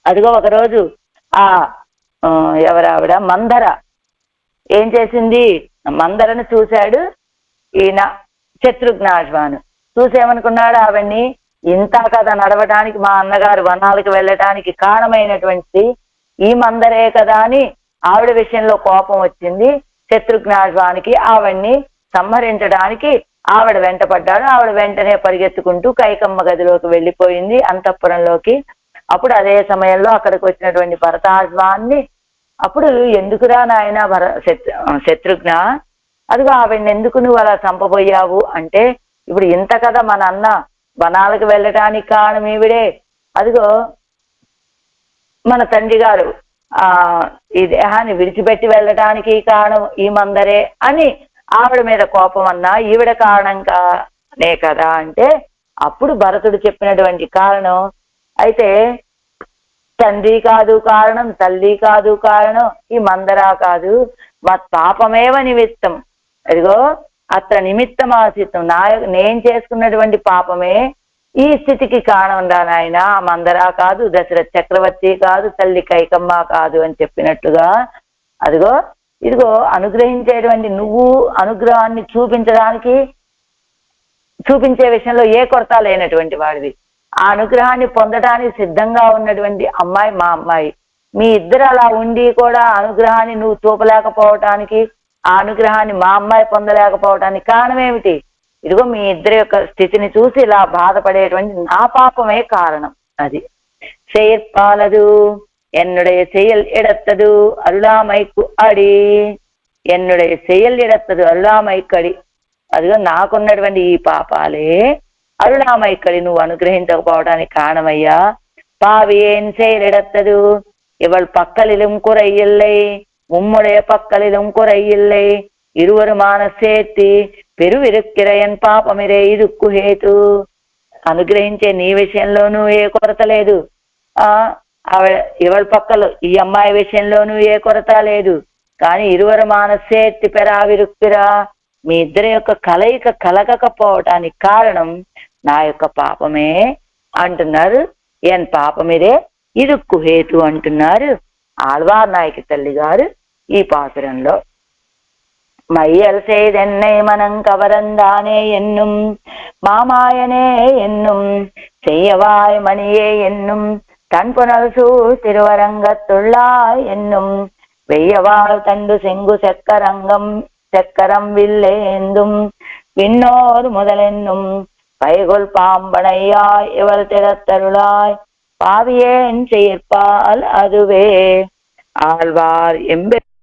అదిగో ఒకరోజు ఎవరావిడ మందర ఏం చేసింది? మందరను చూశాడు ఈయన శత్రుఘ్నాజ్వాను. చూసేమనుకున్నాడు? ఆవిడ్ని ఇంత కదా నడవడానికి మా అన్నగారు వనాలకు వెళ్ళటానికి కారణమైనటువంటి ఈ మందరే కదా అని ఆవిడ విషయంలో కోపం వచ్చింది శత్రుఘ్నాజ్వానికి. ఆవిడ్ని సంహరించడానికి ఆవిడ వెంటపడ్డాడు. ఆవిడ వెంటనే పరిగెత్తుకుంటూ కైకమ్మ గదిలోకి వెళ్ళిపోయింది, అంతఃపురంలోకి. అప్పుడు అదే సమయంలో అక్కడికి వచ్చినటువంటి భరతాజ్వాన్ని అప్పుడు ఎందుకురా నాయన శత్రుఘ్న, అదిగో ఆవిడ్ని ఎందుకు నువ్వు అలా చంపబోయావు అంటే, ఇప్పుడు ఇంత కదా మన అన్న వనాలకు వెళ్ళటానికి కారణం ఈవిడే. అదిగో మన తండ్రి గారు ఈ దేహాన్ని విడిచిపెట్టి కారణం ఈ మందరే అని ఆవిడ మీద కోపం అన్నా ఈవిడ కారణంగానే కదా అంటే, అప్పుడు భరతుడు చెప్పినటువంటి కారణం అయితే తండ్రి కాదు కారణం, తల్లి కాదు కారణం, ఈ మందరా కాదు, పాపమేవ నిమిత్తం. అదిగో అత్ర నిమిత్తం ఆశిత్తం, నేను చేసుకున్నటువంటి పాపమే ఈ స్థితికి కారణం రా నాయన. మందరా కాదు, దశరథ చక్రవర్తి కాదు, తల్లి కైకమ్మ కాదు అని చెప్పినట్టుగా అదిగో ఇదిగో అనుగ్రహించేటువంటి నువ్వు అనుగ్రహాన్ని చూపించే విషయంలో ఏ కొరత లేనటువంటి వాడివి. ఆ అనుగ్రహాన్ని పొందడానికి సిద్ధంగా ఉన్నటువంటి అమ్మాయి మా అమ్మాయి. మీ ఇద్దరు అలా ఉండి కూడా అనుగ్రహాన్ని నువ్వు చూపలేకపోవటానికి, ఆ అనుగ్రహాన్ని మా అమ్మాయి పొందలేకపోవటానికి కారణం ఏమిటి? ఇదిగో మీ ఇద్దరి యొక్క స్థితిని చూసి ఇలా బాధపడేటువంటి నా పాపమే కారణం. అది செயற்பாலது என்னுடைய செயல் இடத்தது అరుళామైకు అడి, என்னுடைய செயல் இடத்தது అరుళామైకు అడి. అదిగో నాకున్నటువంటి ఈ పాపాలే అరుళామైకడి నువ్వు అనుగ్రహించకపోవడానికి కారణమయ్యా. பாவியேன் செயலிடத்தது இவள் பக்கலிலும் குறையில்லை, உம்முடைய பக்கலிலும் குறையில்லை, இருவருமான சேர்த்தி పెరువిరుక్కిర ఎన్ పాపమిరే ఇరుక్కు హేతు. అనుగ్రహించే నీ విషయంలోనూ ఏ కొరత లేదు, ఎవరి పక్కలు ఈ అమ్మాయి విషయంలోనూ ఏ కొరత లేదు. కానీ ఇరువురు మానసేత్తి పెరావిరుక్కిరా, మీ ఇద్దరి యొక్క కలయిక కలగకపోవటానికి కారణం నా యొక్క పాపమే అంటున్నారు. ఎన్ పాపమిరే ఇరుక్కు హేతు అంటున్నారు ఆళ్వార్ నాయకి తల్లి గారు ఈ పాసురంలో. மையல் செய்தென்னை மனம் கவரந்தானே என்னும் மாமாயனே என்னும் செய்யவாய் மணியே என்னும் தன்புணல் சூழ் திருவரங்கத்துள்ளாய் என்னும் வெய்யவாள் தண்டு செங்கு செக்கரம் வில்லேந்தும் விண்ணோர் முதலென்னும் பைகொள் பாம்பனையாய் இவள் திறத்தருளாய் பாவியேன் செயற்பால் அதுவே ஆழ்வார் எம்பெருமானார்